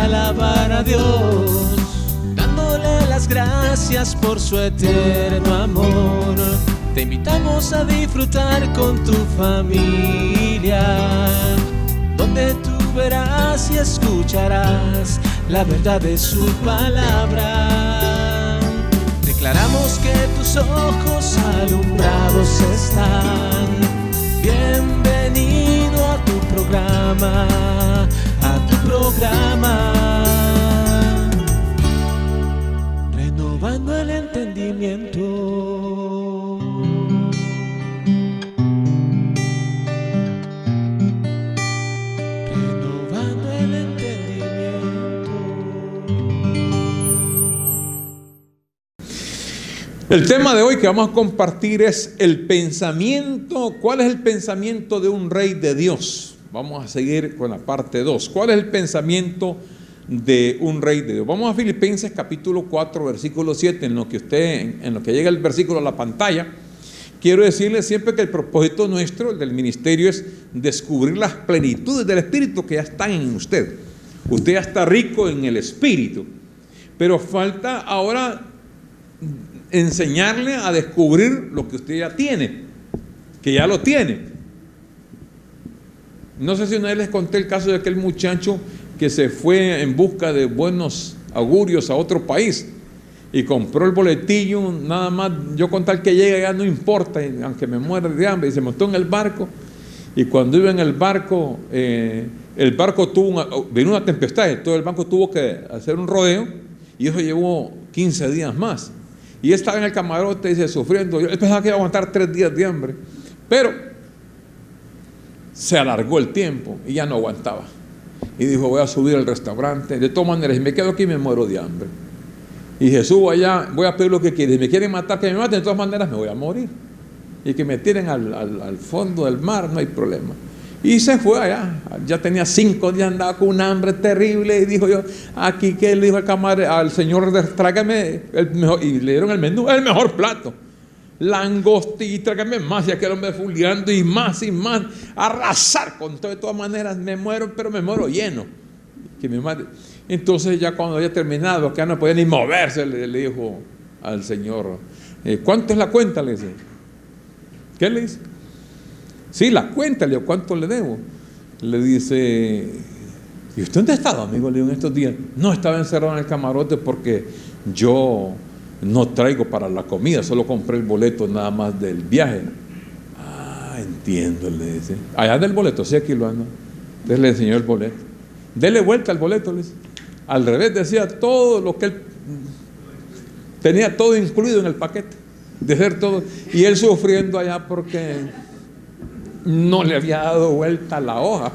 alabar a Dios, dándole las gracias por su eterno amor. Te invitamos a disfrutar con tu familia, donde tú verás y escucharás la verdad de su palabra. Declaramos que tus ojos alumbrados están. Bienvenido a tu programa, renovando el entendimiento. Renovando el entendimiento. El tema de hoy que vamos a compartir es el pensamiento. ¿Cuál es el pensamiento de un rey de Dios? Vamos a seguir con la parte 2. ¿Cuál es el pensamiento de un rey de Dios? Vamos a Filipenses capítulo 4, versículo 7. En lo que llega el versículo a la pantalla, quiero decirles siempre que el propósito nuestro, el del ministerio, es descubrir las plenitudes del Espíritu que ya están en usted. Usted ya está rico en el Espíritu, pero falta ahora enseñarle a descubrir lo que usted ya tiene, que ya lo tiene. No sé si una vez les conté el caso de aquel muchacho que se fue en busca de buenos augurios a otro país y compró el boletillo, nada más, yo con tal que llegue ya no importa, aunque me muera de hambre, y se montó en el barco. Y cuando iba en el barco vino una tempestad, y todo el barco tuvo que hacer un rodeo, y eso llevó 15 días más. Y él estaba en el camarote, dice, sufriendo. Él pensaba que iba a aguantar 3 días de hambre, pero se alargó el tiempo y ya no aguantaba. Y dijo, voy a subir al restaurante. De todas maneras, si me quedo aquí me muero de hambre. Y Jesús, allá voy a pedir lo que quiere. Si me quieren matar, que me maten. De todas maneras, me voy a morir. Y que me tiren al fondo del mar, no hay problema. Y se fue allá. Ya tenía 5 días, andaba con un hambre terrible. Y dijo yo, aquí que le dijo al camarero, al señor, tráigame el mejor. Y le dieron el menú, el mejor plato. Langostita, tráigame más. Y aquel hombre fulgando y más, arrasar con todo. De todas maneras, me muero, pero me muero lleno. Que me mate. Entonces, ya cuando había terminado, que ya no podía ni moverse, le dijo al señor, ¿cuánto es la cuenta? Le dice. ¿Qué le dice? Sí, la cuenta. Le digo, ¿cuánto le debo? Le dice, ¿y usted dónde ha estado, amigo? Le digo, en estos días. No, estaba encerrado en el camarote porque yo no traigo para la comida, solo compré el boleto nada más del viaje. Ah, entiendo, le dice. Allá del boleto, sí, aquí lo ando. Entonces le enseñó el boleto. Dele vuelta al boleto, le dice. Al revés, decía todo lo que él tenía, todo incluido en el paquete. De ser todo. Y él sufriendo allá porque no le había dado vuelta a la hoja.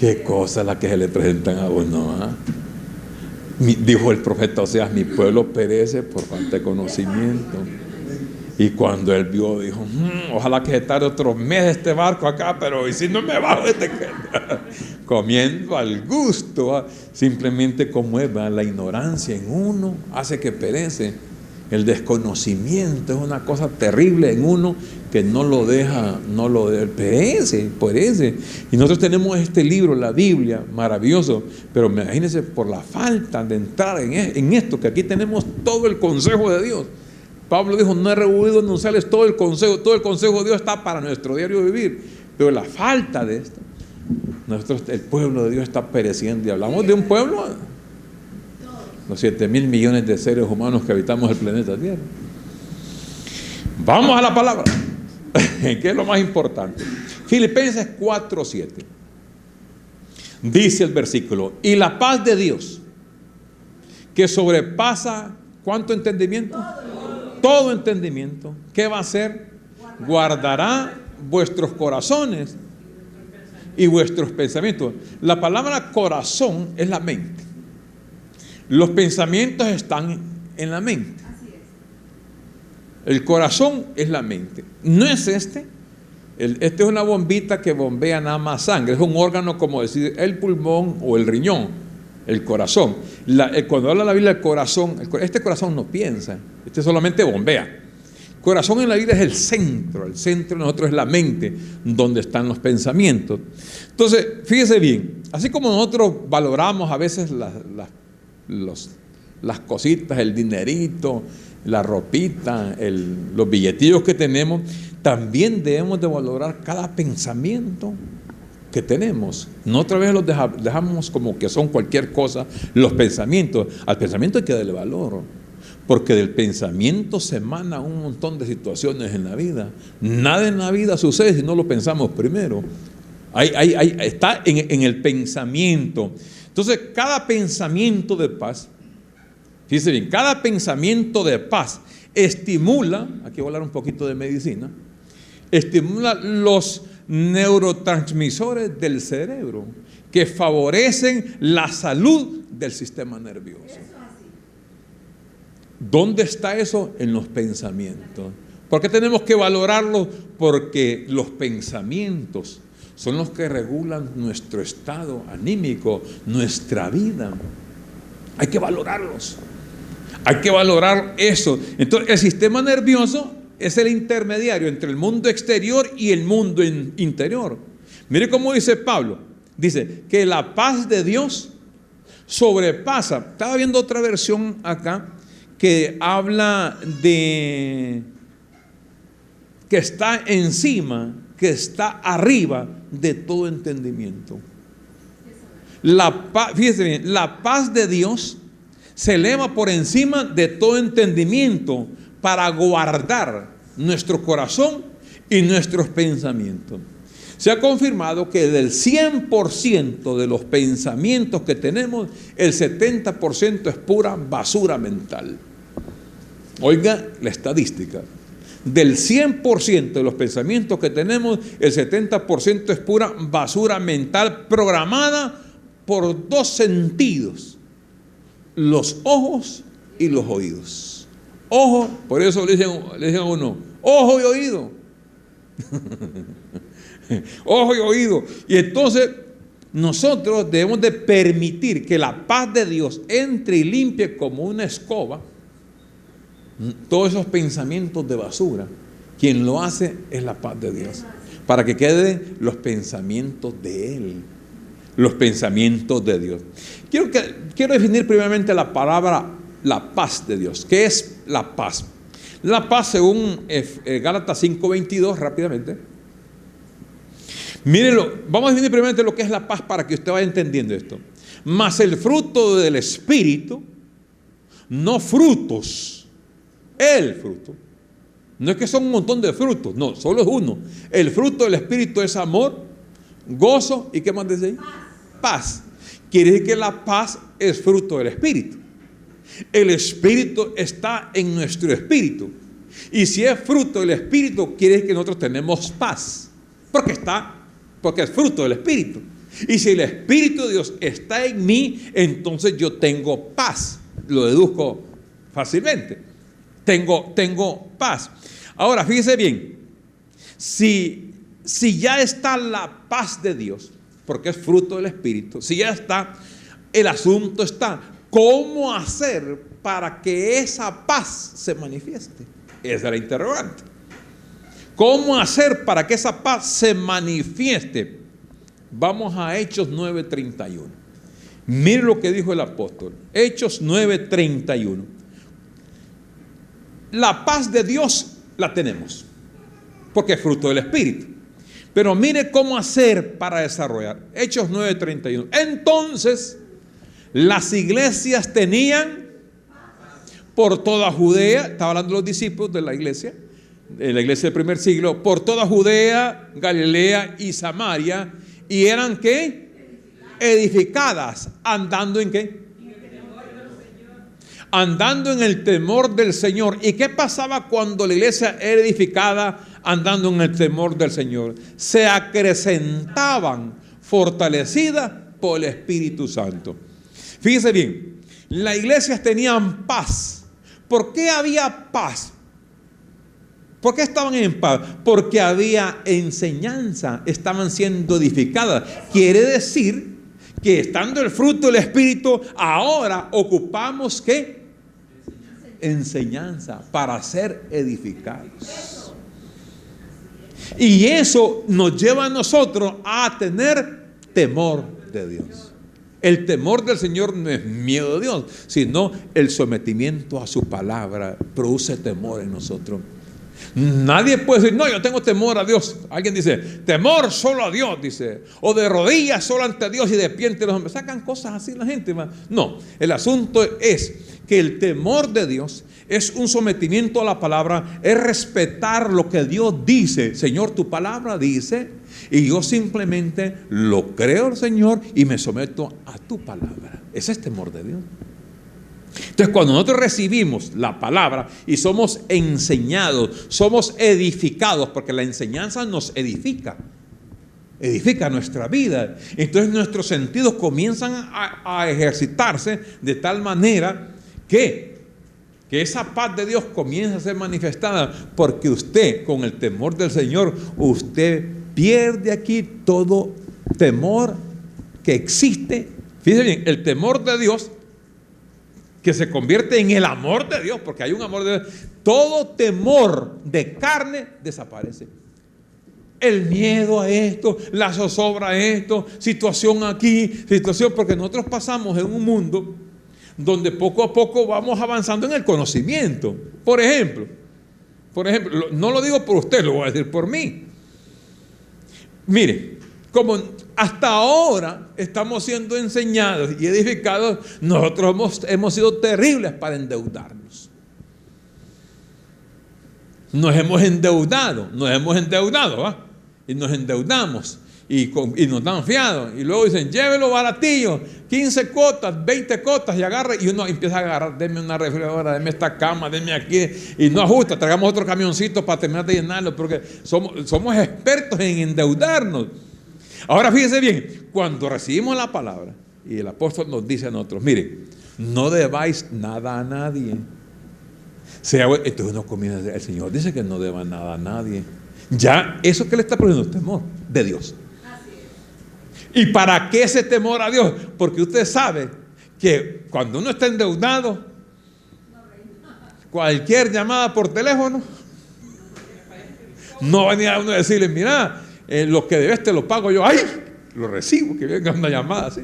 Qué cosa la que se le presentan a uno, ¿eh? Dijo el profeta Oseas, mi pueblo perece por falta de conocimiento. Y cuando él vio, dijo, ojalá que se tarde otros meses este barco acá, pero ¿y si no me bajo este comiendo al gusto? ¿Ah? Simplemente como es, ¿va? La ignorancia en uno hace que perece. El desconocimiento es una cosa terrible en uno que no lo deja, perece. Y nosotros tenemos este libro, la Biblia, maravilloso, pero imagínense por la falta de entrar en esto, que aquí tenemos todo el consejo de Dios. Pablo dijo, no he rehuido anunciarles todo el consejo de Dios está para nuestro diario vivir, pero la falta de esto, el pueblo de Dios está pereciendo. Y hablamos de un pueblo, los 7,000 millones de seres humanos que habitamos el planeta Tierra. Vamos a la palabra, que es lo más importante. Filipenses 4:7. Dice el versículo, y la paz de Dios, que sobrepasa, ¿cuánto entendimiento? Todo entendimiento. ¿Qué va a hacer? Guardará vuestros corazones y vuestros pensamientos. La palabra corazón es la mente. Los pensamientos están en la mente. El corazón es la mente. No es este. Este es una bombita que bombea nada más sangre. Es un órgano como decir el pulmón o el riñón. El corazón. Cuando habla la Biblia del corazón, este corazón no piensa. Este solamente bombea. Corazón en la Biblia es el centro. El centro de nosotros es la mente, donde están los pensamientos. Entonces, fíjese bien. así como nosotros valoramos a veces las cositas, el dinerito, la ropita, los billetillos que tenemos, también debemos de valorar cada pensamiento que tenemos. No otra vez los dejamos como que son cualquier cosa, los pensamientos. Al pensamiento hay que darle valor, porque del pensamiento se emana un montón de situaciones en la vida. Nada en la vida sucede si no lo pensamos primero. Está en el pensamiento. Entonces, cada pensamiento de paz, fíjense bien, cada pensamiento de paz estimula, aquí voy a hablar un poquito de medicina, estimula los neurotransmisores del cerebro que favorecen la salud del sistema nervioso. ¿Dónde está eso? En los pensamientos. ¿Por qué tenemos que valorarlos? Porque los pensamientos son los que regulan nuestro estado anímico, nuestra vida. Hay que valorarlos. Hay que valorar eso. Entonces, el sistema nervioso es el intermediario entre el mundo exterior y el mundo interior. Mire cómo dice Pablo. Dice que la paz de Dios sobrepasa. Estaba viendo otra versión acá que habla de que está encima, que está arriba de todo entendimiento. Fíjese bien, la paz de Dios se eleva por encima de todo entendimiento para guardar nuestro corazón y nuestros pensamientos. Se ha confirmado que del 100% de los pensamientos que tenemos, el 70% es pura basura mental. Oiga la estadística. Del 100% de los pensamientos que tenemos, el 70% es pura basura mental programada por dos sentidos: los ojos y los oídos. Ojo, por eso le dicen a uno, ojo y oído. Ojo y oído. Y entonces nosotros debemos de permitir que la paz de Dios entre y limpie como una escoba todos esos pensamientos de basura. Quien lo hace es la paz de Dios, para que queden los pensamientos de Él, los pensamientos de Dios. Quiero definir primeramente la palabra la paz de Dios. ¿Qué es la paz? La paz, según Gálatas 5:22, rápidamente. Mírenlo, vamos a definir primeramente lo que es la paz para que usted vaya entendiendo esto. Mas el fruto del Espíritu, no frutos, el fruto. No es que son un montón de frutos, no, solo es uno. El fruto del Espíritu es amor, gozo y ¿qué más dice ahí? Paz. Quiere decir que la paz es fruto del Espíritu. El Espíritu está en nuestro espíritu. Y si es fruto del Espíritu, quiere decir que nosotros tenemos paz. Porque es fruto del Espíritu. Y si el Espíritu de Dios está en mí, entonces yo tengo paz. Lo deduzco fácilmente. Tengo paz. Ahora, fíjese bien. Si ya está la paz de Dios, porque es fruto del Espíritu, si ya está, el asunto está: ¿cómo hacer para que esa paz se manifieste? Esa es la interrogante. ¿Cómo hacer para que esa paz se manifieste? Vamos a Hechos 9:31. Mire lo que dijo el apóstol. Hechos 9:31. La paz de Dios la tenemos, porque es fruto del Espíritu. Pero mire cómo hacer para desarrollar. Hechos 9:31. Entonces, las iglesias tenían por toda Judea, estaba hablando de los discípulos de la iglesia del primer siglo, por toda Judea, Galilea y Samaria, y eran ¿qué? Edificadas, andando en ¿qué? Andando en el temor del Señor. ¿Y qué pasaba cuando la iglesia era edificada andando en el temor del Señor? Se acrecentaban, fortalecidas por el Espíritu Santo. Fíjese bien, las iglesias tenían paz. ¿Por qué había paz? ¿Por qué estaban en paz? Porque había enseñanza, estaban siendo edificadas. Quiere decir que estando el fruto del Espíritu, ahora ocupamos ¿qué? Enseñanza para ser edificados. Y eso nos lleva a nosotros a tener temor de Dios. El temor del Señor no es miedo de Dios, sino el sometimiento a su palabra produce temor en nosotros. Nadie puede decir, no, yo tengo temor a Dios. Alguien dice, temor solo a Dios, dice, o de rodillas solo ante Dios y de pie ante los hombres. Sacan cosas así la gente. No, el asunto es que el temor de Dios es un sometimiento a la palabra, es respetar lo que Dios dice. Señor, tu palabra dice, y yo simplemente lo creo, Señor, y me someto a tu palabra. Ese es temor de Dios. Entonces, cuando nosotros recibimos la palabra y somos enseñados, somos edificados, porque la enseñanza nos edifica nuestra vida. Entonces nuestros sentidos comienzan a ejercitarse de tal manera que esa paz de Dios comienza a ser manifestada, porque usted, con el temor del Señor, usted pierde aquí todo temor que existe. Fíjense bien, el temor de Dios que se convierte en el amor de Dios, porque hay un amor de Dios. Todo temor de carne desaparece. El miedo a esto, la zozobra a esto, situación aquí, situación, porque nosotros pasamos en un mundo donde poco a poco vamos avanzando en el conocimiento. Por ejemplo, no lo digo por usted, lo voy a decir por mí. Mire, como hasta ahora estamos siendo enseñados y edificados, nosotros hemos sido terribles para endeudarnos. Nos hemos endeudado, ¿va? Y nos endeudamos y nos dan fiado. Y luego dicen, llévelo baratillo, 15 cotas, 20 cotas, y agarra, y uno empieza a agarrar, denme una refrigeradora, denme esta cama, denme aquí, y no ajusta, traigamos otro camioncito para terminar de llenarlo, porque somos expertos en endeudarnos. Ahora fíjense bien, cuando recibimos la palabra y el apóstol nos dice a nosotros, mire, no debáis nada a nadie. Entonces uno comienza a decir, el Señor dice que no deba nada a nadie. Ya eso que le está poniendo temor de Dios. ¿Y para qué ese temor a Dios? Porque usted sabe que cuando uno está endeudado, cualquier llamada por teléfono, no venía uno a decirle, mira, lo que debes te lo pago yo. ¡Ay! Lo recibo, que venga una llamada así.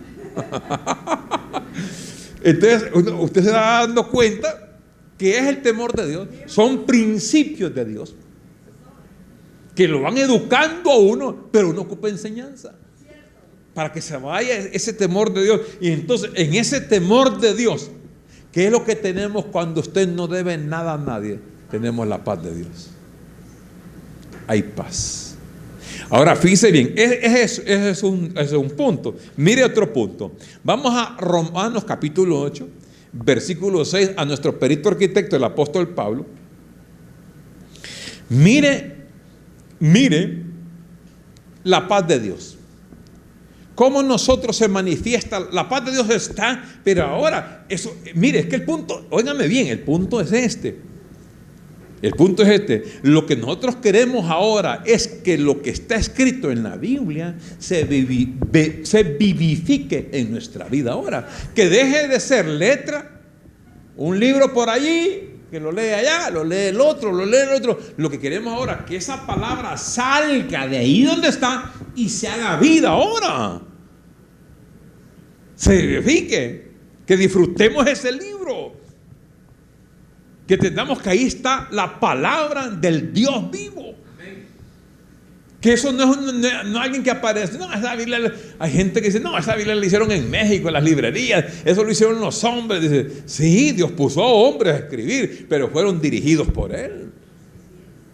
Entonces, usted se va dando cuenta que es el temor de Dios. Son principios de Dios que lo van educando a uno, pero uno ocupa enseñanza para que se vaya ese temor de Dios. Y entonces, en ese temor de Dios, ¿qué es lo que tenemos cuando usted no debe nada a nadie? Tenemos la paz de Dios. Hay paz. Ahora, fíjese bien, ese es un punto. Mire otro punto. Vamos a Romanos capítulo 8, versículo 6, a nuestro perito arquitecto, el apóstol Pablo. Mire la paz de Dios. Cómo nosotros se manifiesta, la paz de Dios está, pero ahora, mire, es que el punto, óigame bien, el punto es este. El punto es este. Lo que nosotros queremos ahora es que lo que está escrito en la Biblia se vivifique en nuestra vida ahora. Que deje de ser letra, un libro por allí, que lo lee allá, lo lee el otro, lo lee el otro. Lo que queremos ahora es que esa palabra salga de ahí donde está y se haga vida ahora. Se vivifique. Que disfrutemos ese libro. Que entendamos que ahí está la palabra del Dios vivo. Que eso no es alguien que aparece. No, esa Biblia, hay gente que dice, no, esa Biblia la hicieron en México, en las librerías. Eso lo hicieron los hombres. Dice, sí, Dios puso a hombres a escribir, pero fueron dirigidos por Él.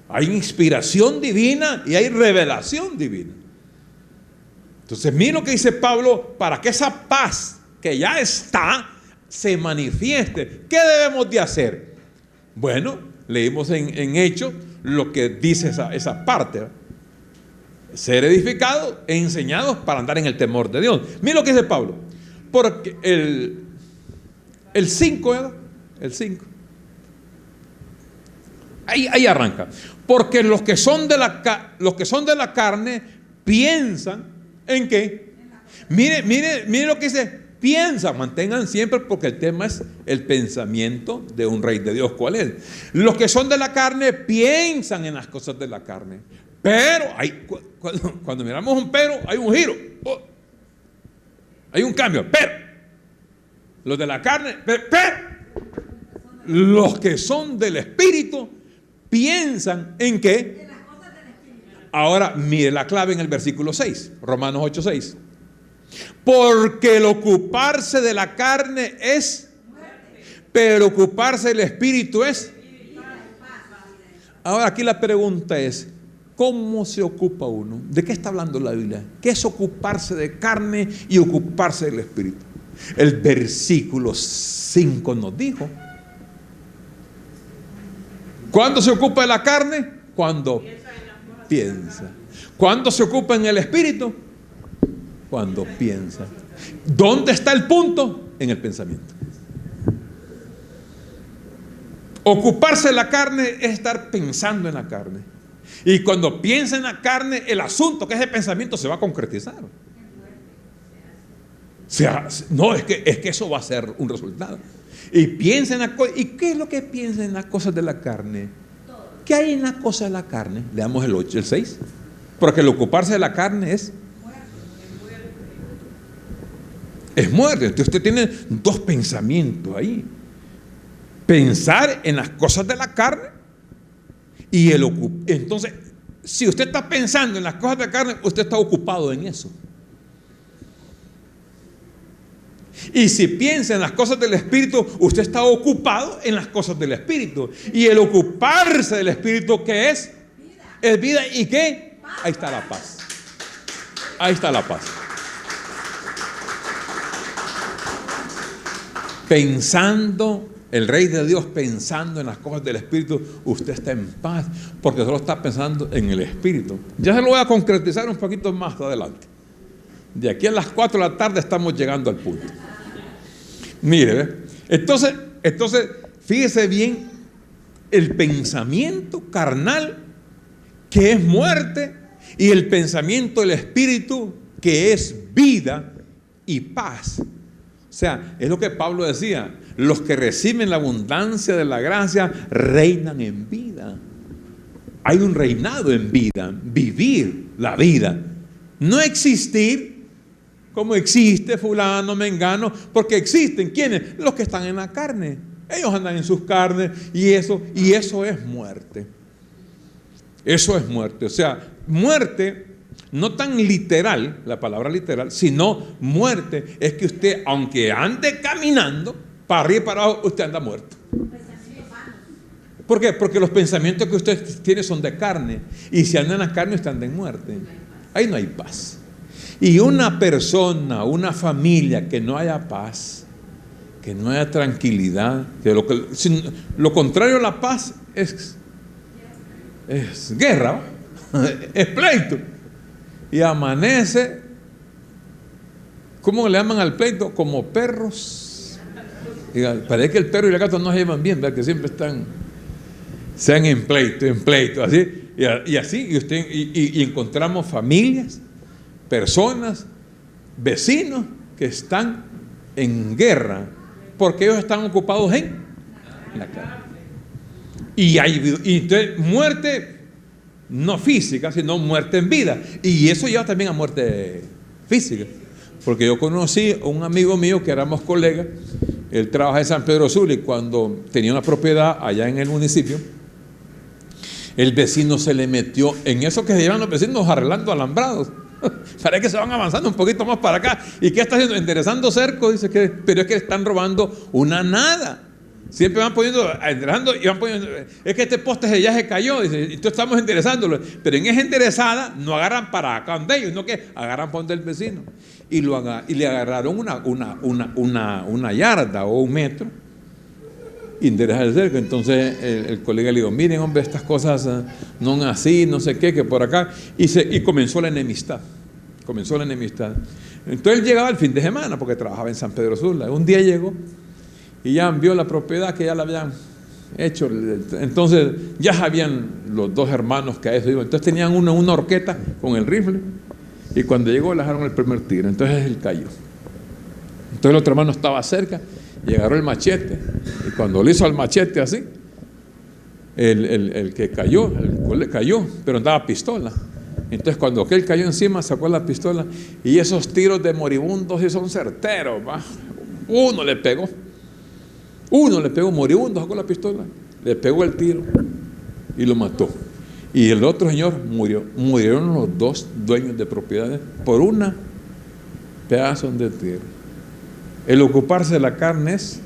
Hay inspiración divina y hay revelación divina. Entonces, mira lo que dice Pablo, para que esa paz que ya está se manifieste. ¿Qué debemos de hacer? Bueno, leímos en Hechos lo que dice esa parte. Ser edificados e enseñados para andar en el temor de Dios. Mira lo que dice Pablo. Porque el 5, ¿verdad? El 5. Ahí arranca. Porque los que son de la carne piensan ¿en qué? Mire lo que dice. Piensan, mantengan siempre, porque el tema es el pensamiento de un rey de Dios. ¿Cuál es? Los que son de la carne piensan en las cosas de la carne. Pero cuando miramos un pero, hay un giro. Hay un cambio, pero los de la carne, pero los que son del Espíritu piensan en qué. Ahora mire la clave en el versículo 6, Romanos 8:6. Porque el ocuparse de la carne es muerte, pero ocuparse del Espíritu es. Ahora aquí la pregunta es, ¿cómo se ocupa uno? ¿De qué está hablando la Biblia? ¿Qué es ocuparse de carne y ocuparse del Espíritu? El versículo 5 nos dijo: ¿cuándo se ocupa de la carne? Cuando piensa. ¿Cuándo se ocupa en el Espíritu? Cuando piensa. ¿Dónde está el punto? En el pensamiento. Ocuparse de la carne es estar pensando en la carne. Y cuando piensa en la carne, el asunto que es el pensamiento se va a concretizar. O sea, no, es que eso va a ser un resultado. Y piensa en la cosa. ¿Y qué es lo que piensa en las cosas de la carne? ¿Qué hay en las cosas de la carne? Leamos el 8, el 6. Porque el ocuparse de la carne es muerte. Entonces usted tiene dos pensamientos ahí. Pensar en las cosas de la carne y entonces, si usted está pensando en las cosas de la carne, usted está ocupado en eso. Y si piensa en las cosas del Espíritu, usted está ocupado en las cosas del Espíritu. Y el ocuparse del Espíritu, ¿qué es? Es vida. ¿Y qué? Ahí está la paz. Ahí está la paz. Pensando, el Rey de Dios pensando en las cosas del Espíritu, usted está en paz, porque solo está pensando en el Espíritu. Ya se lo voy a concretizar un poquito más adelante. De aquí a las 4 de la tarde estamos llegando al punto. Mire, entonces, fíjese bien, el pensamiento carnal, que es muerte, y el pensamiento del Espíritu, que es vida y paz. O sea, es lo que Pablo decía: los que reciben la abundancia de la gracia reinan en vida. Hay un reinado en vida, vivir la vida, no existir como existe fulano, mengano, porque existen ¿quiénes? Los que están en la carne. Ellos andan en sus carnes y eso es muerte. Eso es muerte. O sea, muerte no tan literal, la palabra literal, sino muerte es que usted, aunque ande caminando para arriba y para abajo, usted anda muerto. ¿Por qué? Porque los pensamientos que usted tiene son de carne, y si anda en la carne, usted anda en muerte. Ahí no hay paz. Y una persona, una familia que no haya paz, que no haya tranquilidad, lo contrario a la paz es guerra, es pleito. Y amanece, ¿cómo le llaman al pleito? Como perros. Y parece que el perro y el gato no se llevan bien, ¿verdad? Que siempre sean en pleito, así. Y así, y encontramos familias, personas, vecinos que están en guerra, porque ellos están ocupados en la carne. Y entonces, muerte no física, sino muerte en vida. Y eso lleva también a muerte física. Porque yo conocí a un amigo mío que éramos colegas. Él trabaja en San Pedro Sula, y cuando tenía una propiedad allá en el municipio, el vecino se le metió en eso que se llevan los vecinos arreglando alambrados. Parece que se van avanzando un poquito más para acá. ¿Y qué está haciendo? Enderezando cerco. Dice que, pero es que están robando una nada. Siempre van poniendo, enderezando y van poniendo. Es que este poste ya se cayó. Dice, entonces estamos enderezándolo. Pero en esa enderezada no agarran para acá donde ellos, sino que agarran para donde el vecino. Y le agarraron una yarda o un metro. Y enderezar el cerco. Entonces el colega le dijo: miren, hombre, estas cosas no son así, no sé qué, que por acá. Y comenzó la enemistad. Entonces él llegaba el fin de semana, porque trabajaba en San Pedro Sula. Un día llegó y ya vio la propiedad que ya la habían hecho. Entonces ya sabían los dos hermanos que a eso iban. Entonces tenían una horqueta con el rifle, y cuando llegó le dejaron el primer tiro. Entonces él cayó. Entonces el otro hermano estaba cerca y agarró el machete, y cuando le hizo al machete así, el que cayó, cayó, pero andaba pistola. Entonces cuando aquel cayó encima, sacó la pistola, y esos tiros de moribundos sí son certeros, ¿va? Uno le pegó, moribundo, sacó la pistola, le pegó el tiro y lo mató. Y el otro señor murió. Murieron los dos dueños de propiedades por una pedazo de tierra. El ocuparse de la carne es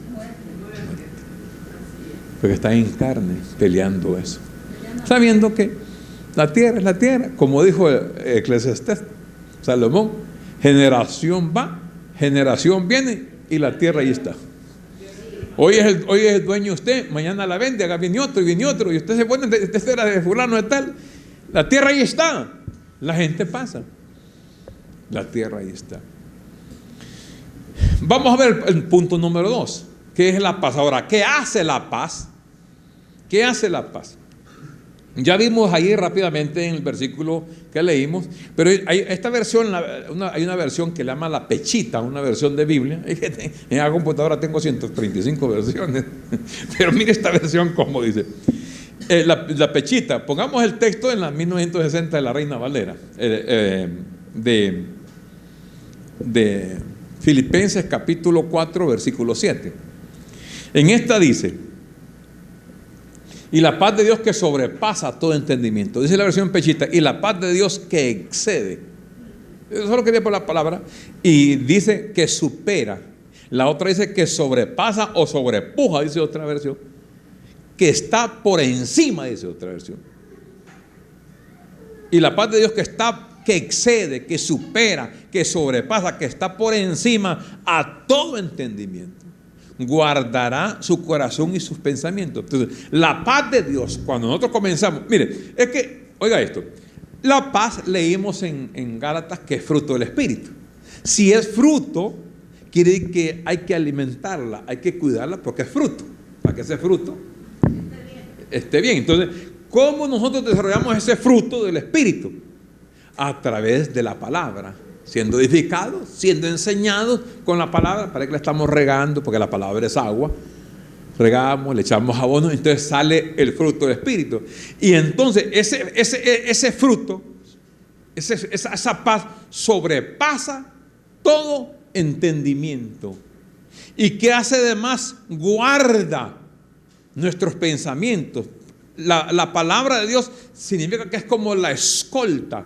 porque está en carne peleando eso, sabiendo que la tierra es la tierra, como dijo Eclesiastés, Salomón: generación va, generación viene, y la tierra ahí está. Hoy es el dueño usted, mañana la vende, haga viene otro, y usted se pone, este era de fulano de tal. La tierra ahí está, la gente pasa, la tierra ahí está. Vamos a ver el punto número 2, que es la paz. Ahora, ¿qué hace la paz? ¿Qué hace la paz? Ya vimos ahí rápidamente en el versículo que leímos, pero hay esta versión, hay una versión que le llama la Pechita, una versión de Biblia. En la computadora tengo 135 versiones, pero mire esta versión como dice. La Pechita, pongamos el texto en la 1960 de la Reina Valera, de Filipenses capítulo 4, versículo 7. En esta dice: y la paz de Dios que sobrepasa todo entendimiento. Dice la versión Pechita: y la paz de Dios que excede. Yo solo quería por la palabra. Y dice que supera. La otra dice que sobrepasa o sobrepuja, dice otra versión. Que está por encima, dice otra versión. Y la paz de Dios que excede, que supera, que sobrepasa, que está por encima a todo entendimiento, guardará su corazón y sus pensamientos. Entonces, la paz de Dios, cuando nosotros comenzamos, mire, es que, oiga esto, la paz leímos en Gálatas que es fruto del Espíritu. Si es fruto, quiere decir que hay que alimentarla, hay que cuidarla, porque es fruto. Para que ese fruto esté bien. Entonces, ¿cómo nosotros desarrollamos ese fruto del Espíritu? A través de la palabra, siendo edificados, siendo enseñados con la palabra. ¿Para que la estamos regando? Porque la palabra es agua. Regamos, le echamos abono, entonces sale el fruto del Espíritu. Y entonces ese fruto, esa paz sobrepasa todo entendimiento. ¿Y qué hace además? Guarda nuestros pensamientos. La palabra de Dios significa que es como la escolta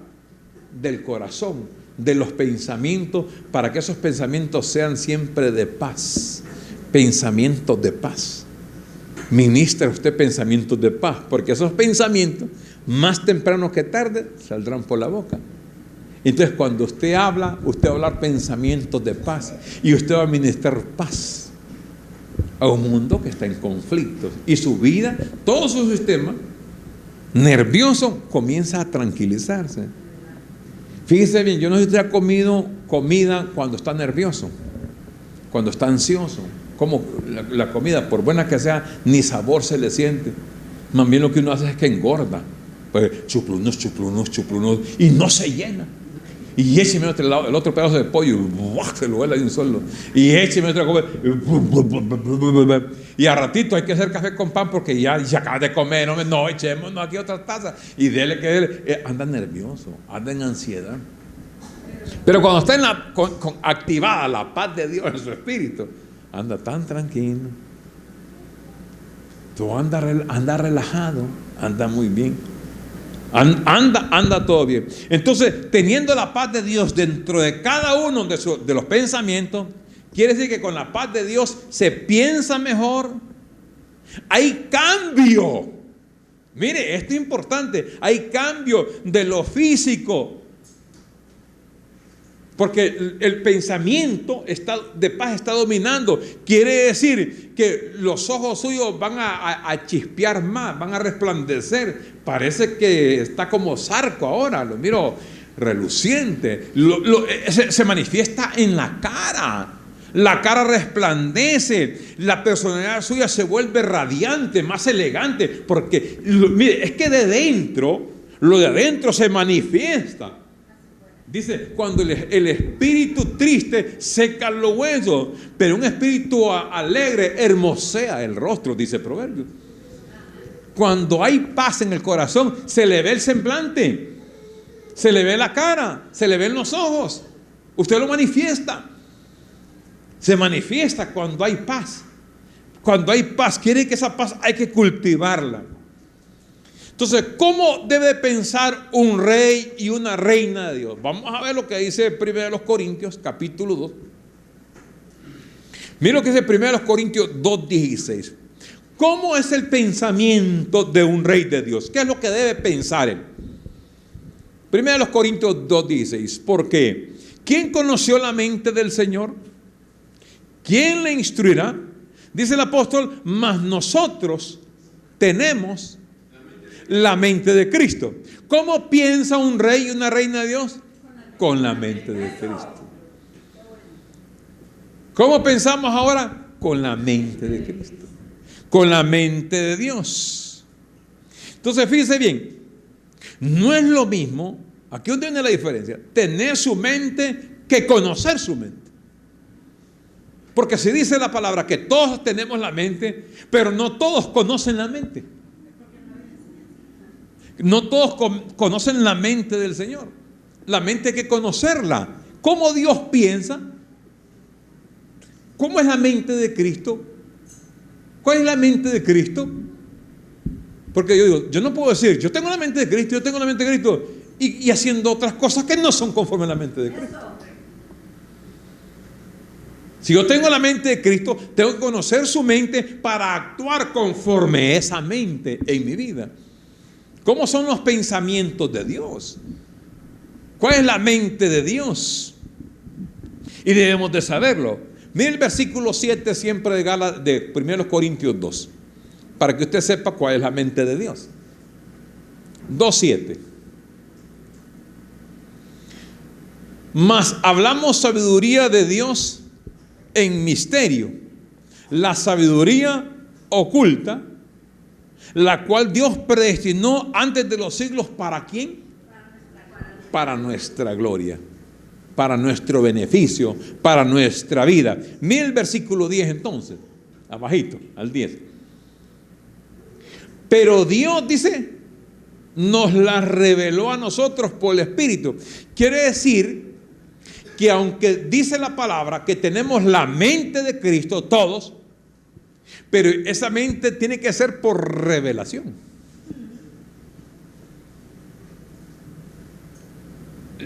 del corazón, de los pensamientos, para que esos pensamientos sean siempre de paz. Pensamientos de paz. Ministra usted pensamientos de paz, porque esos pensamientos, más temprano que tarde, saldrán por la boca. Entonces, cuando usted habla, usted va a hablar pensamientos de paz, y usted va a ministrar paz a un mundo que está en conflictos, y su vida, todo su sistema nervioso comienza a tranquilizarse. Fíjese bien, yo no sé si usted ha comido comida cuando está nervioso, cuando está ansioso. Como la comida, por buena que sea, ni sabor se le siente. Más bien lo que uno hace es que engorda. Pues chuplunos, y no se llena. Y écheme el otro pedazo de pollo, se lo vuela de un solo. Y écheme otra cosa. Y a ratito hay que hacer café con pan porque ya acaba de comer. No, echémonos aquí otra taza. Y dele que dele. Anda nervioso, anda en ansiedad. Pero cuando está activada la paz de Dios en su espíritu, anda tan tranquilo. Tú anda relajado, anda muy bien. Anda todo bien. Entonces, teniendo la paz de Dios dentro de cada uno de los pensamientos, quiere decir que con la paz de Dios se piensa mejor. Hay cambio. Mire, esto es importante. Hay cambio de lo físico. Porque el pensamiento de paz está dominando. Quiere decir que los ojos suyos van a chispear más, van a resplandecer. Parece que está como Zarco ahora, lo miro reluciente. Se manifiesta en la cara. La cara resplandece. La personalidad suya se vuelve radiante, más elegante. Porque, mire, es que lo de adentro se manifiesta. Dice, cuando el espíritu triste seca los huesos, pero un espíritu alegre hermosea el rostro, dice Proverbios. Cuando hay paz en el corazón, se le ve el semblante. Se le ve la cara, se le ven los ojos. Usted lo manifiesta. Se manifiesta cuando hay paz. Cuando hay paz, quiere que esa paz hay que cultivarla. Entonces, ¿cómo debe pensar un rey y una reina de Dios? Vamos a ver lo que dice 1 Corintios, capítulo 2. Mira lo que dice 1 Corintios 2:16. ¿Cómo es el pensamiento de un rey de Dios? ¿Qué es lo que debe pensar él? 1 Corintios 2:16. ¿Por qué? ¿Quién conoció la mente del Señor? ¿Quién le instruirá? Dice el apóstol, mas nosotros tenemos la mente de Cristo. ¿Cómo piensa un rey y una reina de Dios? Con la mente de Cristo. ¿Cómo pensamos ahora? Con la mente de Cristo. Con la mente de Dios. Entonces, fíjense bien, no es lo mismo, aquí donde viene la diferencia, tener su mente que conocer su mente. Porque se dice la palabra que todos tenemos la mente, pero no todos conocen la mente. No todos conocen la mente del Señor. La mente hay que conocerla. ¿Cómo Dios piensa? ¿Cómo es la mente de Cristo? ¿Cuál es la mente de Cristo? Porque yo digo, yo no puedo decir, yo tengo la mente de Cristo, yo tengo la mente de Cristo, y haciendo otras cosas que no son conforme a la mente de Cristo. Si yo tengo la mente de Cristo, tengo que conocer su mente para actuar conforme a esa mente en mi vida. ¿Cómo son los pensamientos de Dios? ¿Cuál es la mente de Dios? Y debemos de saberlo. Mire el versículo 7 siempre de 1 Corintios 2, para que usted sepa cuál es la mente de Dios. 2:7. Mas hablamos sabiduría de Dios en misterio, la sabiduría oculta, la cual Dios predestinó antes de los siglos. ¿Para quién? Para nuestra gloria, para nuestro beneficio, para nuestra vida. Mira el versículo 10 entonces, abajito, al 10. Pero Dios, dice, nos la reveló a nosotros por el Espíritu. Quiere decir que aunque dice la palabra que tenemos la mente de Cristo, todos, pero esa mente tiene que ser por revelación.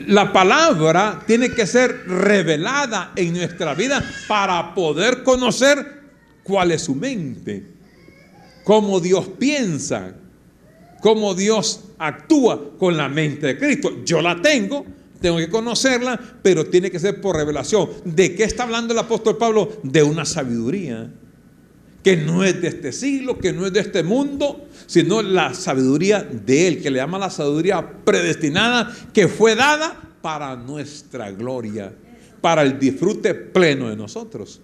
La palabra tiene que ser revelada en nuestra vida para poder conocer cuál es su mente, cómo Dios piensa, cómo Dios actúa con la mente de Cristo. Yo la tengo que conocerla, pero tiene que ser por revelación. ¿De qué está hablando el apóstol Pablo? De una sabiduría que no es de este siglo, que no es de este mundo, sino la sabiduría de Él, que le llama la sabiduría predestinada, que fue dada para nuestra gloria, para el disfrute pleno de nosotros.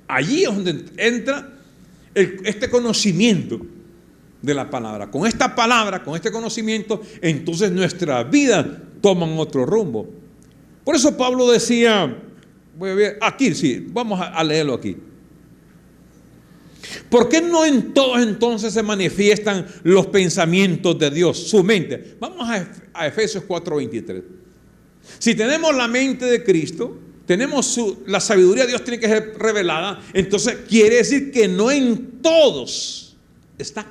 Allí es donde entra este conocimiento de la palabra. Con esta palabra, con este conocimiento, entonces nuestra vida toman otro rumbo. Por eso Pablo decía, voy a ver, aquí sí, vamos a leerlo aquí. ¿Por qué no en todos entonces se manifiestan los pensamientos de Dios, su mente? Vamos a Efesios 4:23. Si tenemos la mente de Cristo, tenemos la sabiduría de Dios tiene que ser revelada, entonces quiere decir que no en todos está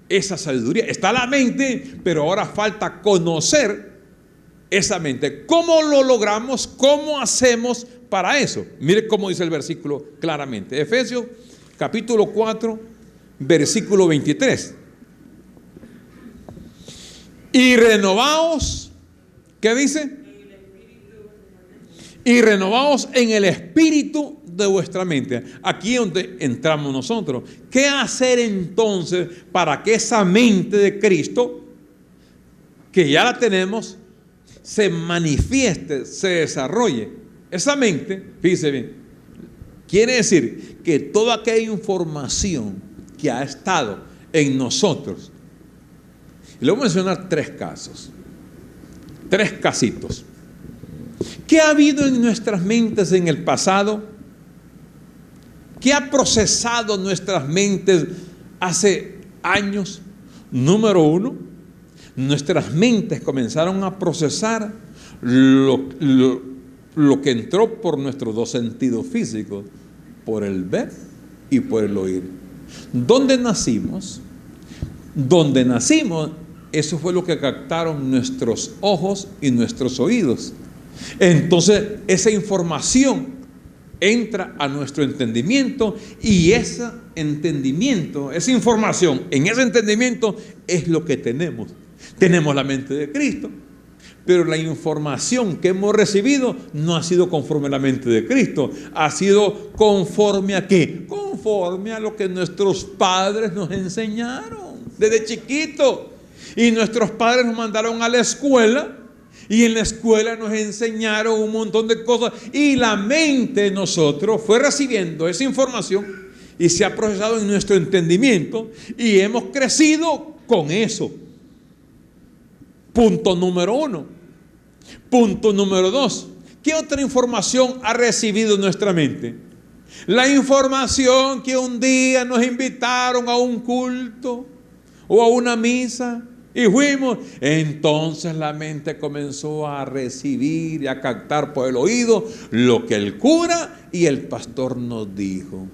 esa sabiduría. Está la mente, pero ahora falta conocer esa mente. ¿Cómo lo logramos? ¿Cómo hacemos para eso? Mire cómo dice el versículo claramente. Efesios capítulo 4, versículo 23. Y renovaos, ¿qué dice? Y renovaos en el espíritu de vuestra mente. Aquí es donde entramos nosotros. ¿Qué hacer entonces para que esa mente de Cristo, que ya la tenemos, se manifieste, se desarrolle? Esa mente, fíjese bien, quiere decir que toda aquella información que ha estado en nosotros, y le voy a mencionar 3 casos, 3 casitos. ¿Qué ha habido en nuestras mentes en el pasado? ¿Qué ha procesado nuestras mentes hace años? Número 1, nuestras mentes comenzaron a procesar lo que entró por nuestros dos sentidos físicos, por el ver y por el oír. ¿Dónde nacimos? Donde nacimos, eso fue lo que captaron nuestros ojos y nuestros oídos. Entonces, esa información entra a nuestro entendimiento, y ese entendimiento, esa información, en ese entendimiento es lo que tenemos. Tenemos la mente de Cristo, pero la información que hemos recibido no ha sido conforme a la mente de Cristo, ha sido conforme a ¿qué? Conforme a lo que nuestros padres nos enseñaron desde chiquitos. Y nuestros padres nos mandaron a la escuela, y en la escuela nos enseñaron un montón de cosas, y la mente de nosotros fue recibiendo esa información y se ha procesado en nuestro entendimiento, y hemos crecido con eso. Punto número 1. Punto número 2. ¿Qué otra información ha recibido nuestra mente? La información que un día nos invitaron a un culto o a una misa y fuimos. Entonces la mente comenzó a recibir y a captar por el oído lo que el cura y el pastor nos dijo.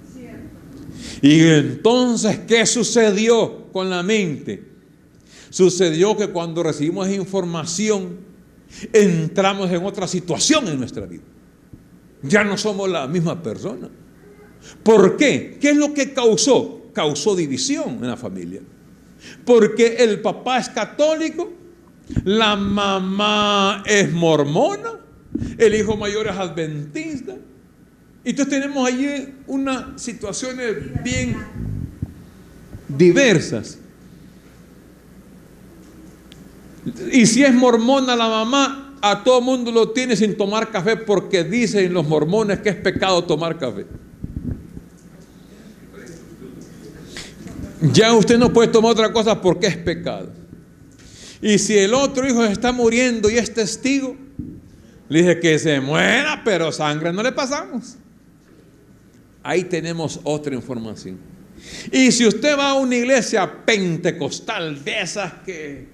Y entonces, ¿qué sucedió con la mente? Sucedió que cuando recibimos esa información, entramos en otra situación en nuestra vida. Ya no somos la misma persona. ¿Por qué? ¿Qué es lo que causó? Causó división en la familia. Porque el papá es católico, la mamá es mormona, el hijo mayor es adventista. Entonces tenemos allí unas situaciones bien diversas. Y si es mormona la mamá, a todo mundo lo tiene sin tomar café, porque dicen los mormones que es pecado tomar café. Ya usted no puede tomar otra cosa porque es pecado. Y si el otro hijo está muriendo y es testigo, le dije que se muera, pero sangre no le pasamos. Ahí tenemos otra información. Y si usted va a una iglesia pentecostal de esas que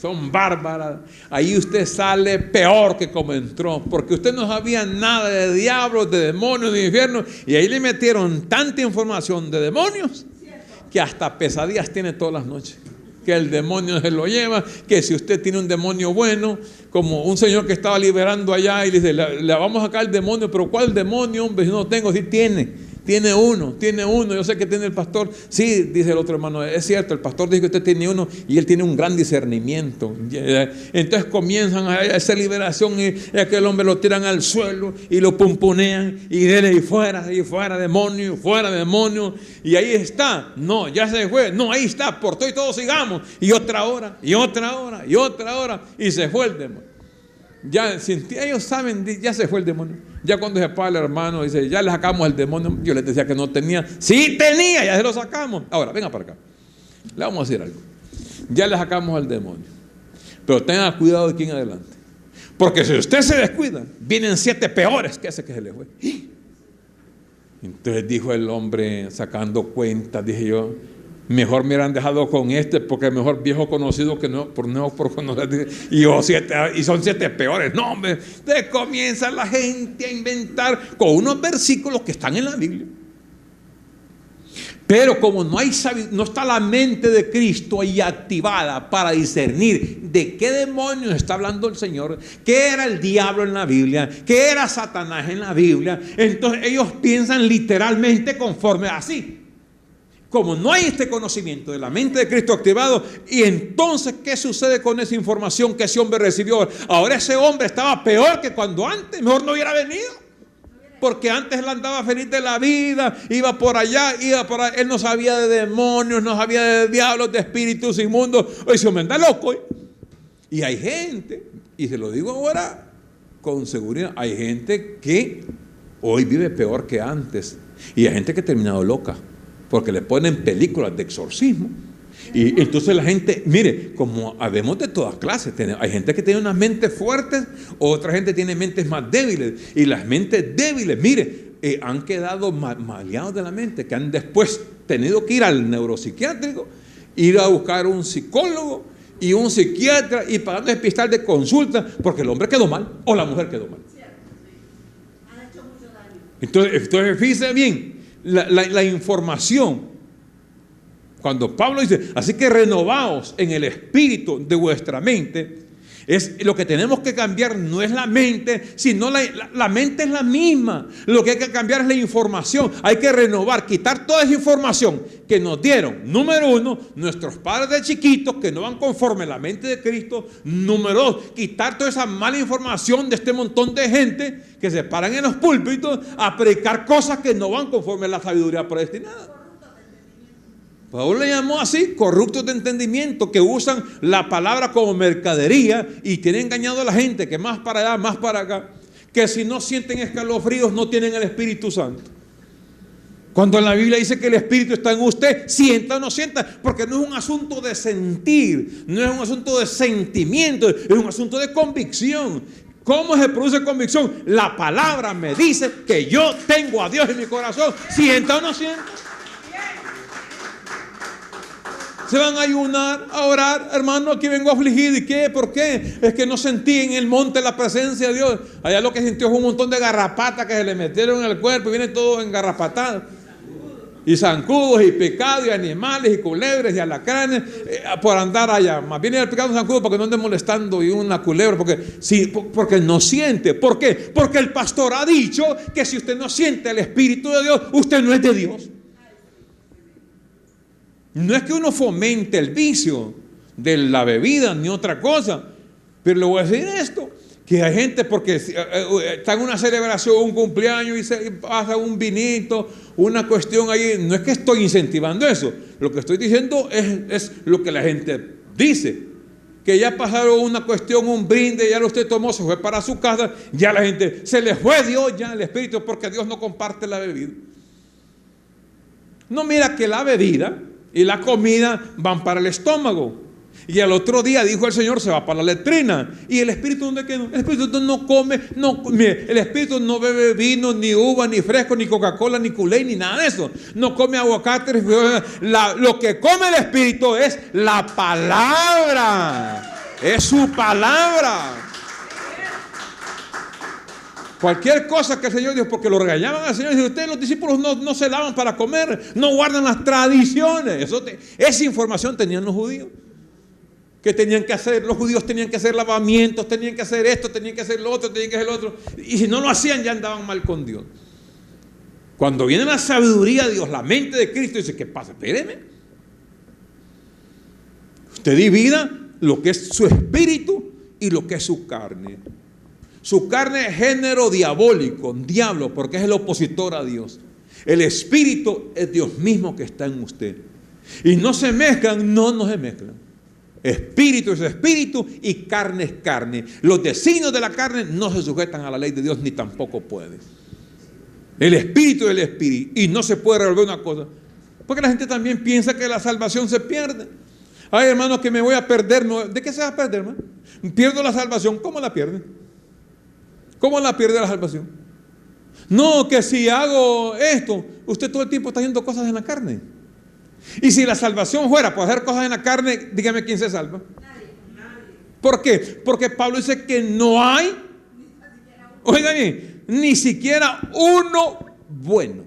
son bárbaras, ahí usted sale peor que como entró, porque usted no sabía nada de diablos, de demonios, de infierno, y ahí le metieron tanta información de demonios que hasta pesadillas tiene todas las noches, que el demonio se lo lleva, que si usted tiene un demonio bueno, como un señor que estaba liberando allá y le dice, le vamos a sacar el demonio, pero ¿cuál demonio, hombre? Si no tengo, sí tiene uno, yo sé que tiene el pastor. Sí, dice el otro hermano, es cierto, el pastor dice que usted tiene uno y él tiene un gran discernimiento. Entonces comienzan a hacer liberación, y aquel hombre lo tiran al suelo y lo pumponean y dele y fuera demonio, y ahí está. No, ya se fue, no, ahí está, por todo y todos sigamos, y otra hora, y se fue el demonio. Ya, ellos saben, ya se fue el demonio. Ya cuando se para el hermano dice, ya le sacamos el demonio. Yo les decía que no tenía. Sí tenía, ya se lo sacamos. Ahora, venga para acá. Le vamos a decir algo. Ya le sacamos al demonio, pero tenga cuidado de aquí en adelante, porque si usted se descuida, vienen 7 peores que ese que se le fue. Entonces dijo el hombre, sacando cuentas, dije yo, mejor me hubieran dejado con este, porque es mejor viejo conocido que no por conocer. Y son 7 peores. No, hombre, te comienza la gente a inventar con unos versículos que están en la Biblia. Pero como no está la mente de Cristo ahí activada para discernir de qué demonios está hablando el Señor, qué era el diablo en la Biblia, qué era Satanás en la Biblia, entonces ellos piensan literalmente conforme así. Como no hay este conocimiento de la mente de Cristo activado, y entonces, ¿qué sucede con esa información que ese hombre recibió? Ahora ese hombre estaba peor que cuando antes, mejor no hubiera venido. Porque antes él andaba feliz de la vida, iba por allá, él no sabía de demonios, no sabía de diablos, de espíritus inmundos. Hoy se me anda loco. Y hay gente, y se lo digo ahora con seguridad, hay gente que hoy vive peor que antes. Y hay gente que ha terminado loca, porque le ponen películas de exorcismo. Y entonces la gente, mire, como habemos de todas clases, hay gente que tiene unas mentes fuertes, otra gente tiene mentes más débiles. Y las mentes débiles, mire, han quedado maleados de la mente, que han después tenido que ir al neuropsiquiátrico, ir a buscar un psicólogo, y un psiquiatra y pagando hospital de consulta porque el hombre quedó mal o la mujer quedó mal. Han hecho mucho daño. Entonces fíjense bien, la información. Cuando Pablo dice, así que renovaos en el espíritu de vuestra mente, es lo que tenemos que cambiar, no es la mente, sino la mente es la misma. Lo que hay que cambiar es la información. Hay que renovar, quitar toda esa información que nos dieron. Número uno, nuestros padres de chiquitos que no van conforme a la mente de Cristo. Número dos, quitar toda esa mala información de este montón de gente que se paran en los púlpitos a predicar cosas que no van conforme a la sabiduría predestinada. Pablo le llamó así, corruptos de entendimiento, que usan la palabra como mercadería y tienen engañado a la gente, que más para allá, más para acá, que si no sienten escalofríos no tienen el Espíritu Santo. Cuando en la Biblia dice que el Espíritu está en usted, sienta o no sienta, porque no es un asunto de sentir, no es un asunto de sentimiento, es un asunto de convicción. ¿Cómo se produce convicción? La palabra me dice que yo tengo a Dios en mi corazón, sienta o no sienta. Se van a ayunar, a orar, hermano, aquí vengo afligido. ¿Y qué? ¿Por qué? Es que no sentí en el monte la presencia de Dios. Allá lo que sintió fue un montón de garrapatas que se le metieron en el cuerpo y viene todo engarrapatado. Y zancudos y pecados y animales y culebres y alacranes por andar allá. Más bien el pecado de zancudo porque no ande molestando y una culebra porque no siente. ¿Por qué? Porque el pastor ha dicho que si usted no siente el Espíritu de Dios, usted no es de Dios. No es que uno fomente el vicio de la bebida ni otra cosa, pero le voy a decir esto, que hay gente porque está en una celebración, un cumpleaños y se pasa un vinito, una cuestión ahí. No es que estoy incentivando eso, lo que estoy diciendo es lo que la gente dice, que ya pasaron una cuestión, un brinde, ya usted tomó, se fue para su casa, ya la gente, se le fue Dios ya el Espíritu porque Dios no comparte la bebida. No mira que la bebida y la comida van para el estómago. Y al otro día, dijo el Señor, se va para la letrina. ¿Y el Espíritu dónde quedó? El Espíritu no come, el Espíritu no bebe vino, ni uva, ni fresco, ni Coca-Cola, ni Kool-Aid, ni nada de eso. No come aguacate. Lo que come el Espíritu es la palabra. Es su palabra. Cualquier cosa que el Señor dijo, porque lo regañaban al Señor, dice, ustedes los discípulos no se lavan para comer, no guardan las tradiciones. Esa información tenían los judíos. Que tenían que hacer, los judíos tenían que hacer lavamientos, tenían que hacer esto, tenían que hacer lo otro, tenían que hacer lo otro. Y si no lo hacían, ya andaban mal con Dios. Cuando viene la sabiduría de Dios, la mente de Cristo, dice, ¿qué pasa? Espéreme. Usted divida lo que es su espíritu y lo que es su carne. Su carne es género diabólico, diablo, porque es el opositor a Dios. El espíritu es Dios mismo que está en usted. Y no se mezclan, no se mezclan. Espíritu es espíritu y carne es carne. Los designios de la carne no se sujetan a la ley de Dios ni tampoco puede. El espíritu es el espíritu y no se puede revolver una cosa. Porque la gente también piensa que la salvación se pierde. Ay, hermano, que me voy a perder. ¿De qué se va a perder, hermano? Pierdo la salvación. ¿Cómo la pierde? ¿Cómo la pierde la salvación? No, que si hago esto, usted todo el tiempo está haciendo cosas en la carne. Y si la salvación fuera por hacer cosas en la carne, dígame quién se salva. Nadie. ¿Por qué? Porque Pablo dice que no hay, oigan bien, ni siquiera uno bueno.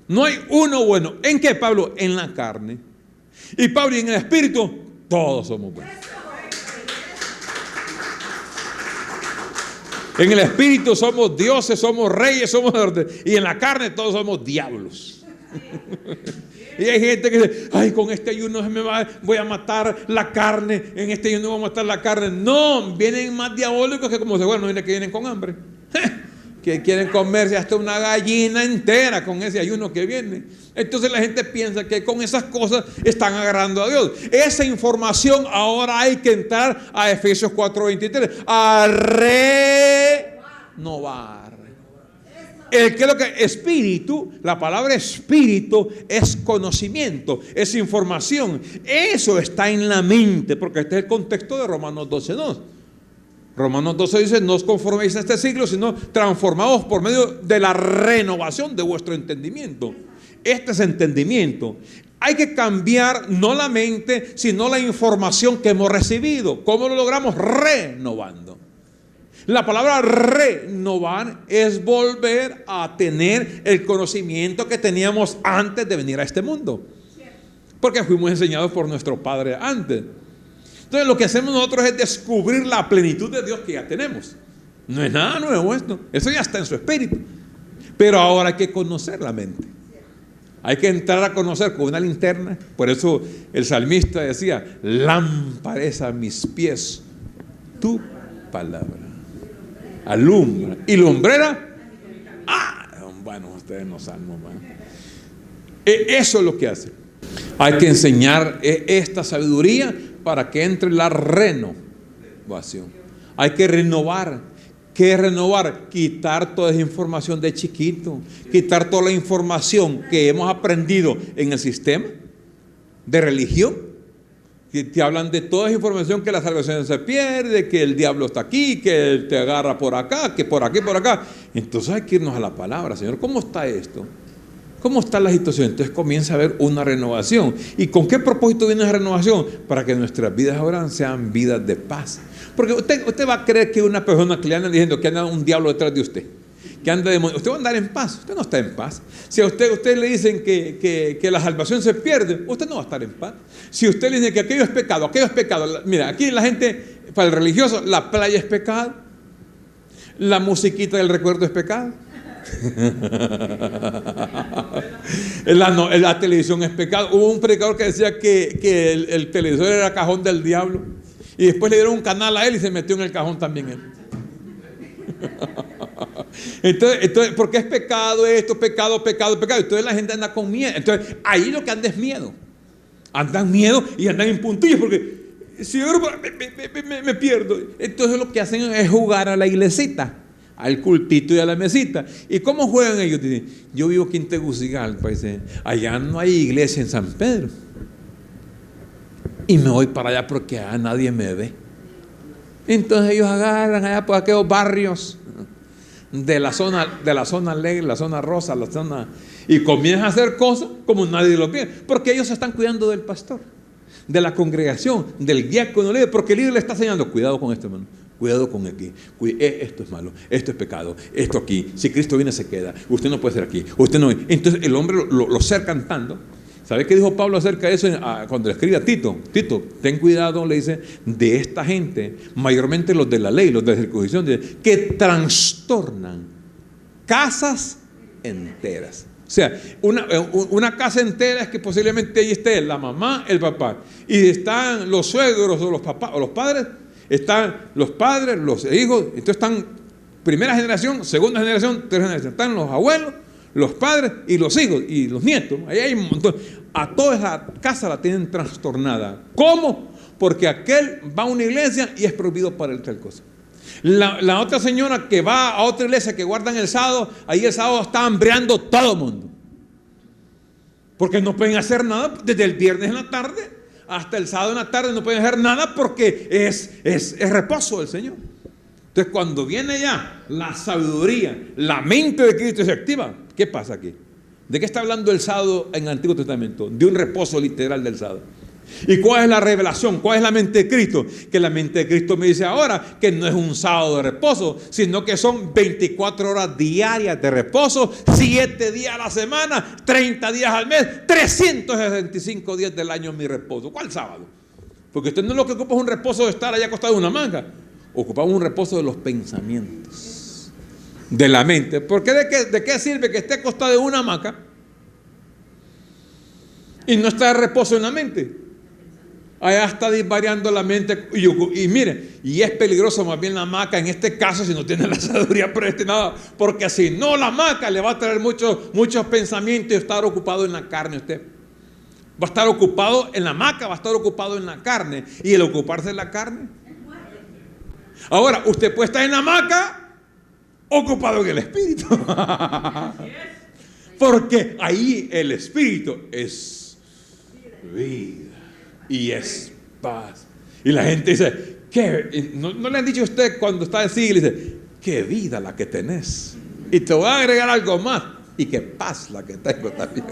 No hay uno bueno. ¿En qué, Pablo? En la carne. Y Pablo, y en el espíritu, todos somos buenos. En el espíritu somos dioses, somos reyes, y en la carne todos somos diablos. Y hay gente que dice, ay, con este ayuno voy a matar la carne, en este ayuno voy a matar la carne. No, vienen más diabólicos que como se bueno, que vienen con hambre. Que quieren comerse hasta una gallina entera con ese ayuno que viene. Entonces la gente piensa que con esas cosas están agradando a Dios. Esa información ahora hay que entrar a Efesios 4:23 a renovar. ¿Qué es lo que? Espíritu, la palabra espíritu es conocimiento, es información. Eso está en la mente, porque este es el contexto de Romanos 12:2. Romanos 12 dice, no os conforméis a este siglo, sino transformaos por medio de la renovación de vuestro entendimiento. Este es entendimiento. hay que cambiar no la mente, sino la información que hemos recibido. ¿Cómo lo logramos? Renovando. La palabra renovar es volver a tener el conocimiento que teníamos antes de venir a este mundo. Porque fuimos enseñados por nuestro Padre antes. Entonces lo que hacemos nosotros es descubrir la plenitud de Dios que ya tenemos. No es nada nuevo esto. Eso ya está en su espíritu. Pero ahora hay que conocer la mente. Hay que entrar a conocer con una linterna. Por eso el salmista decía: lámpara es a mis pies tu palabra. Alumbra. ¿Y lumbrera? Bueno, ustedes no salmos más. Eso es lo que hace. Hay que enseñar esta sabiduría para que entre la renovación. Hay que renovar. ¿Qué es renovar? Quitar toda esa información de chiquito. Quitar toda la información que hemos aprendido en el sistema de religión. Que te hablan de toda esa información, que la salvación se pierde, que el diablo está aquí, que él te agarra por acá, que por aquí, por acá. Entonces hay que irnos a la palabra. Señor, ¿cómo está esto? ¿Cómo está la situación? Entonces comienza a haber una renovación. ¿Y con qué propósito viene esa renovación? Para que nuestras vidas ahora sean vidas de paz. Porque usted va a creer que una persona que le anda diciendo que anda un diablo detrás de usted, que anda demonio, usted va a andar en paz. Usted no está en paz. Si a usted le dicen que la salvación se pierde, usted no va a estar en paz. Si usted le dice que aquello es pecado. Mira, aquí la gente, para el religioso, la playa es pecado, la musiquita del recuerdo es pecado, la televisión es pecado. Hubo un predicador que decía que el televisor era cajón del diablo, y después le dieron un canal a él y se metió en el cajón también él. Entonces, porque es pecado esto, pecado. Entonces la gente anda con miedo. Entonces ahí lo que anda es miedo. Andan miedo y andan en puntillas porque si yo me pierdo. Entonces lo que hacen es jugar a la iglesita, al cultito y a la mesita. ¿Y cómo juegan ellos? Dicen: yo vivo aquí en Tegucigalpa, allá no hay iglesia en San Pedro, y me voy para allá porque allá nadie me ve. Entonces ellos agarran allá por aquellos barrios de la zona alegre, la zona rosa, la zona, y comienzan a hacer cosas como nadie lo pide, porque ellos se están cuidando del pastor, de la congregación, del diácono líder, porque el líder le está enseñando: cuidado con esto, hermano, cuidado con aquí, esto es malo, esto es pecado, esto aquí, si Cristo viene se queda, usted no puede ser aquí, usted no. Entonces el hombre lo ser cantando. ¿Sabe qué dijo Pablo acerca de eso cuando le escribe a Tito? Tito, ten cuidado, le dice, de esta gente, mayormente los de la ley, los de la circuncisión, que trastornan casas enteras. O sea, una casa entera es que posiblemente ahí esté la mamá, el papá, y están los suegros o los papás o los padres, están los padres, los hijos. Entonces están primera generación, segunda generación, tercera generación. Están los abuelos, los padres y los hijos y los nietos. Ahí hay un montón. A toda esa casa la tienen trastornada. ¿Cómo? Porque aquel va a una iglesia y es prohibido para él tal cosa. La otra señora que va a otra iglesia que guardan el sábado, ahí el sábado está hambreando todo el mundo, porque no pueden hacer nada desde el viernes en la tarde hasta el sábado en la tarde. No pueden hacer nada porque es reposo del Señor. Entonces cuando viene ya la sabiduría, la mente de Cristo se activa. ¿Qué pasa aquí? ¿De qué está hablando el sábado en el Antiguo Testamento? De un reposo literal del sábado. ¿Y cuál es la revelación? ¿Cuál es la mente de Cristo? Que la mente de Cristo me dice ahora que no es un sábado de reposo, sino que son 24 horas diarias de reposo, 7 días a la semana, 30 días al mes, 365 días del año mi reposo. ¿Cuál sábado? Porque usted no lo que ocupa es un reposo de estar allá acostado en una manga. Ocupamos un reposo de los pensamientos, de la mente. ¿Por qué? ¿De qué sirve que esté acostado en una hamaca y no está de reposo en la mente? Allá está disvariando la mente. Y mire, y es peligroso más bien la hamaca en este caso si no tiene la sabiduría predestinada, porque si no, la hamaca le va a traer muchos pensamientos y estar ocupado en la carne. Usted va a estar ocupado en la hamaca, va a estar ocupado en la carne, y el ocuparse en la carne. Ahora, usted puede estar en la hamaca ocupado en el espíritu, porque ahí el espíritu es vida y es paz. Y la gente dice, ¿qué? ¿No le han dicho a usted cuando está así? Le dice, qué vida la que tenés. Y te voy a agregar algo más. Y qué paz la que tengo también.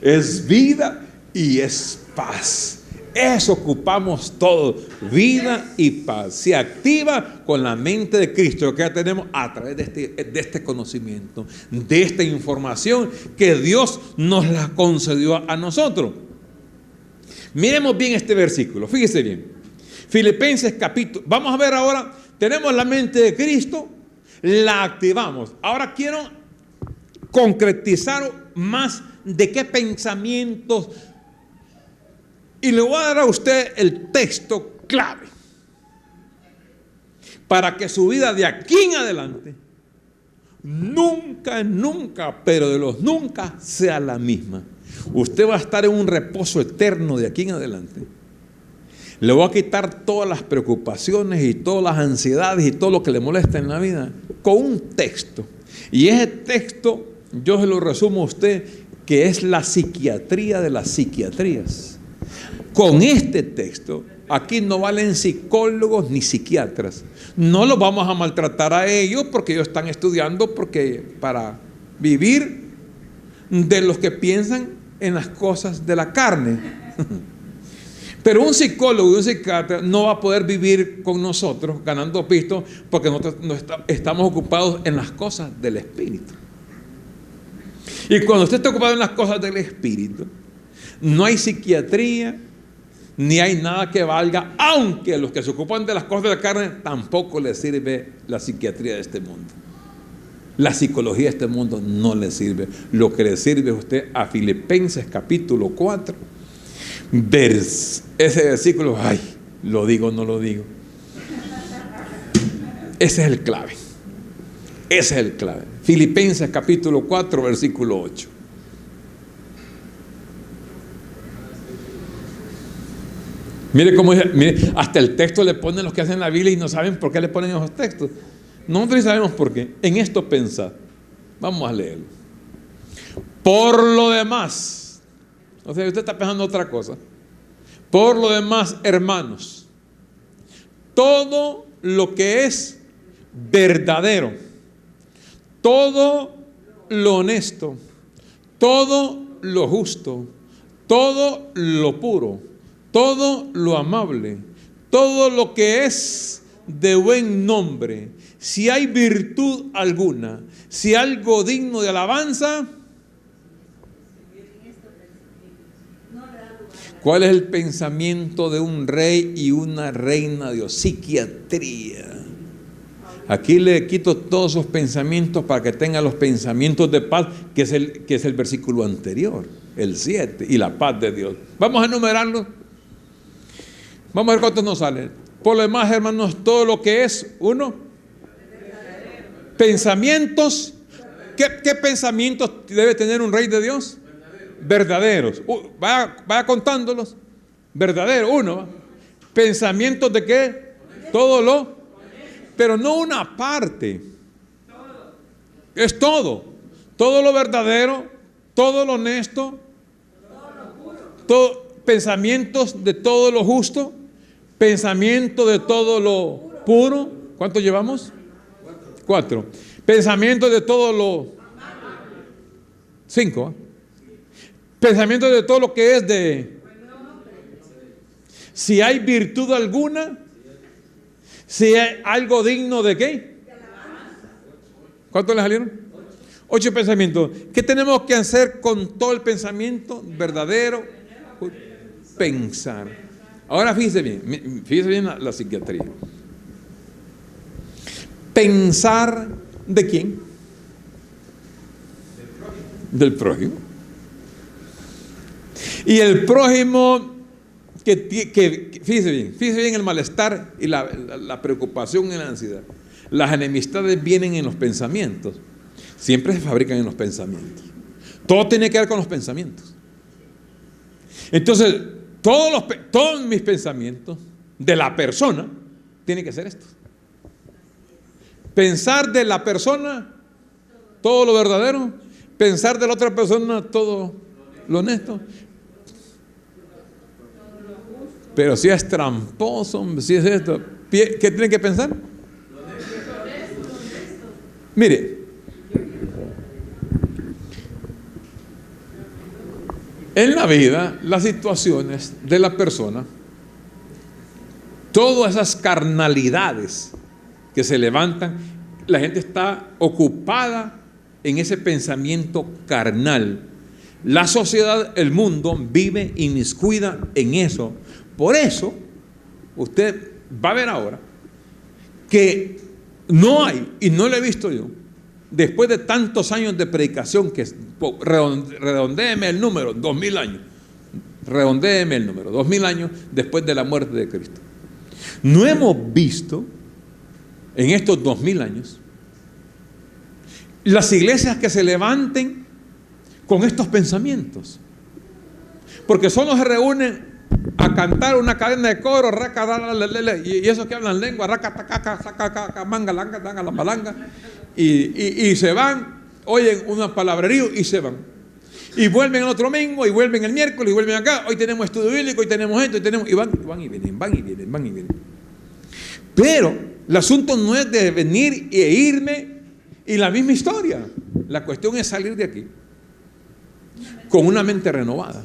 Es vida y es paz. Eso ocupamos todo, vida y paz. Se activa con la mente de Cristo, lo que ya tenemos a través de este conocimiento, de esta información que Dios nos la concedió a nosotros. Miremos bien este versículo, fíjese bien. Filipenses capítulo, vamos a ver ahora, tenemos la mente de Cristo, la activamos. Ahora quiero concretizar más de qué pensamientos. Y le voy a dar a usted el texto clave para que su vida de aquí en adelante nunca, pero de los nunca sea la misma. Usted va a estar en un reposo eterno de aquí en adelante. Le voy a quitar todas las preocupaciones y todas las ansiedades y todo lo que le molesta en la vida con un texto. Y ese texto yo se lo resumo a usted, que es la psiquiatría de las psiquiatrías. Con este texto, aquí no valen psicólogos ni psiquiatras. No los vamos a maltratar a ellos porque ellos están estudiando para vivir de los que piensan en las cosas de la carne. Pero un psicólogo y un psiquiatra no va a poder vivir con nosotros ganando pisto porque nosotros estamos ocupados en las cosas del espíritu. Y cuando usted está ocupado en las cosas del espíritu, no hay psiquiatría, ni hay nada que valga, aunque a los que se ocupan de las cosas de la carne tampoco les sirve la psiquiatría de este mundo. La psicología de este mundo no le sirve. Lo que le sirve a usted a Filipenses capítulo 4, ese versículo, ay, lo digo o no lo digo. Ese es el clave. Ese es el clave. Filipenses capítulo 4, versículo 8. Mire cómo es, mire, hasta el texto le ponen los que hacen la Biblia y no saben por qué le ponen esos textos. Nosotros sí sabemos por qué. En esto pensad. Vamos a leerlo. Por lo demás, o sea, usted está pensando otra cosa. Por lo demás, hermanos, todo lo que es verdadero, todo lo honesto, todo lo justo, todo lo puro, todo lo amable, todo lo que es de buen nombre, si hay virtud alguna, si algo digno de alabanza. ¿Cuál es el pensamiento de un rey y una reina de Dios? Psiquiatría. Aquí le quito todos esos pensamientos para que tenga los pensamientos de paz, que es el versículo anterior, el 7, y la paz de Dios. Vamos a enumerarlo. Vamos a ver cuántos nos salen. Por lo demás, hermanos, todo lo que es, uno, pensamientos. ¿Qué pensamientos debe tener un rey de Dios? Verdaderos. Vaya contándolos. Verdadero, uno. ¿Pensamientos de qué? Todo lo. Pero no una parte. Es todo. Todo lo verdadero, todo lo honesto, pensamientos de todo lo justo, pensamiento de todo lo puro. ¿Cuánto llevamos? 4. Pensamiento de todo lo 5. Pensamiento de todo lo que es de. Si hay virtud alguna, si hay algo digno de qué. ¿Cuántos le salieron? 8 pensamientos. ¿Qué tenemos que hacer con todo el pensamiento verdadero? Pensar. Ahora fíjese bien la psiquiatría. Pensar ¿de quién? Del prójimo. Y el prójimo fíjese bien el malestar y la preocupación y la ansiedad. Las enemistades vienen en los pensamientos. Siempre se fabrican en los pensamientos. Todo tiene que ver con los pensamientos. Entonces, todos mis pensamientos de la persona tienen que ser estos. Pensar de la persona todo lo verdadero, pensar de la otra persona todo lo honesto. Pero si es tramposo, si es esto, ¿qué tienen que pensar? Mire, En la vida, las situaciones de la persona, todas esas carnalidades que se levantan, la gente está ocupada en ese pensamiento carnal. La sociedad, el mundo, vive inmiscuida en eso. Por eso, usted va a ver ahora que no hay, y no lo he visto yo, después de tantos años de predicación, que redondéeme el número, 2000 años, redondéeme el número, 2000 años después de la muerte de Cristo. No hemos visto en estos 2000 años las iglesias que se levanten con estos pensamientos, porque solo se reúnen a cantar una cadena de coro, y esos que hablan lengua, y se van, oyen unos palabreríos y se van. Y vuelven el otro domingo, y vuelven el miércoles, y vuelven acá. Hoy tenemos estudio bíblico, hoy tenemos esto, y van y vienen. Pero el asunto no es de venir e irme y la misma historia. La cuestión es salir de aquí con una mente renovada,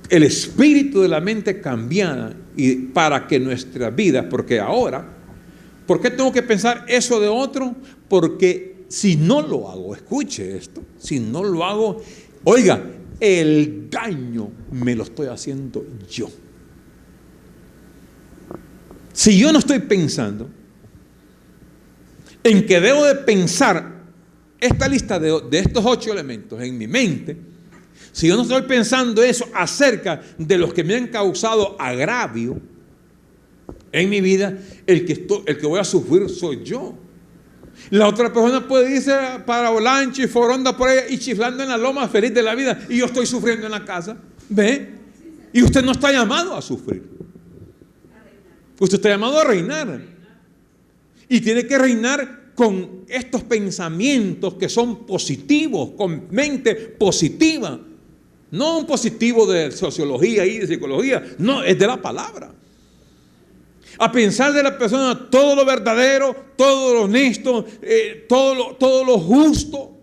el espíritu de la mente cambiada, y para que nuestra vida, porque ahora, ¿por qué tengo que pensar eso de otro? Porque si no lo hago, escuche esto, si no lo hago, oiga, el daño me lo estoy haciendo yo. Si yo no estoy pensando en que debo de pensar esta lista de estos 8 elementos en mi mente, si yo no estoy pensando eso acerca de los que me han causado agravio en mi vida, el que voy a sufrir soy yo. La otra persona puede irse para Olancho y Foronda por ahí y chiflando en la loma feliz de la vida, y yo estoy sufriendo en la casa. ¿Ve? Y usted no está llamado a sufrir. Usted está llamado a reinar. Y tiene que reinar con estos pensamientos que son positivos, con mente positiva. No un positivo de sociología y de psicología, no, es de la palabra. A pensar de la persona todo lo verdadero, todo lo honesto, todo lo justo.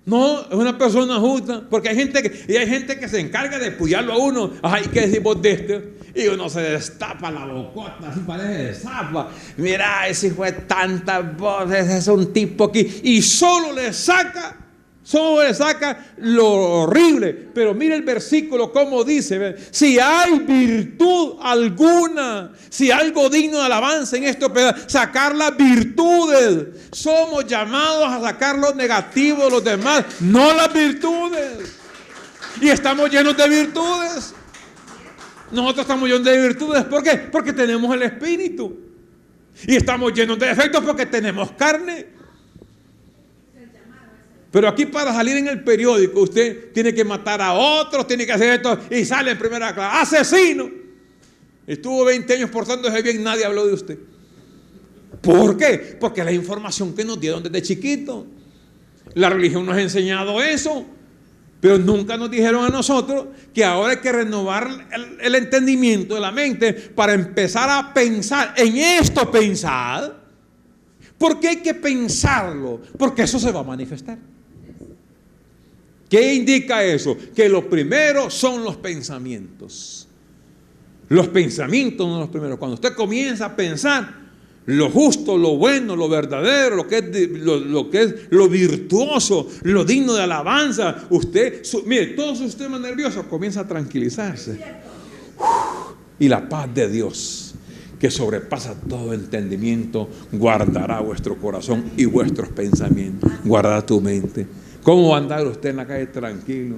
No, es una persona justa, porque hay gente que se encarga de puyarlo a uno. Ay, ¿qué decimos de este? Y uno se destapa la bocota, así parece de zapa. Mira, ese hijo de tantas voces, es un tipo aquí, y solo le saca lo horrible. Pero mire el versículo como dice: si hay virtud alguna, si algo digno de alabanza en esto, sacar las virtudes. Somos llamados a sacar lo negativo de los demás, no las virtudes. Y estamos llenos de virtudes. Nosotros estamos llenos de virtudes. ¿Por qué? Porque tenemos el Espíritu. Y estamos llenos de defectos porque tenemos carne. Pero aquí, para salir en el periódico, usted tiene que matar a otros, tiene que hacer esto, y sale en primera clase: asesino. Estuvo 20 años portándose bien, nadie habló de usted. ¿Por qué? Porque la información que nos dieron desde chiquito. La religión nos ha enseñado eso, pero nunca nos dijeron a nosotros que ahora hay que renovar el entendimiento de la mente para empezar a pensar en esto. Pensar. ¿Por qué hay que pensarlo? Porque eso se va a manifestar. ¿Qué indica eso? Que lo primero son los pensamientos. Los pensamientos son los primeros. Cuando usted comienza a pensar lo justo, lo bueno, lo verdadero, lo que es lo virtuoso, lo digno de alabanza, mire, todo su sistema nervioso comienza a tranquilizarse. Y la paz de Dios, que sobrepasa todo entendimiento, guardará vuestro corazón y vuestros pensamientos. Guardará tu mente. ¿Cómo va a andar usted en la calle tranquilo?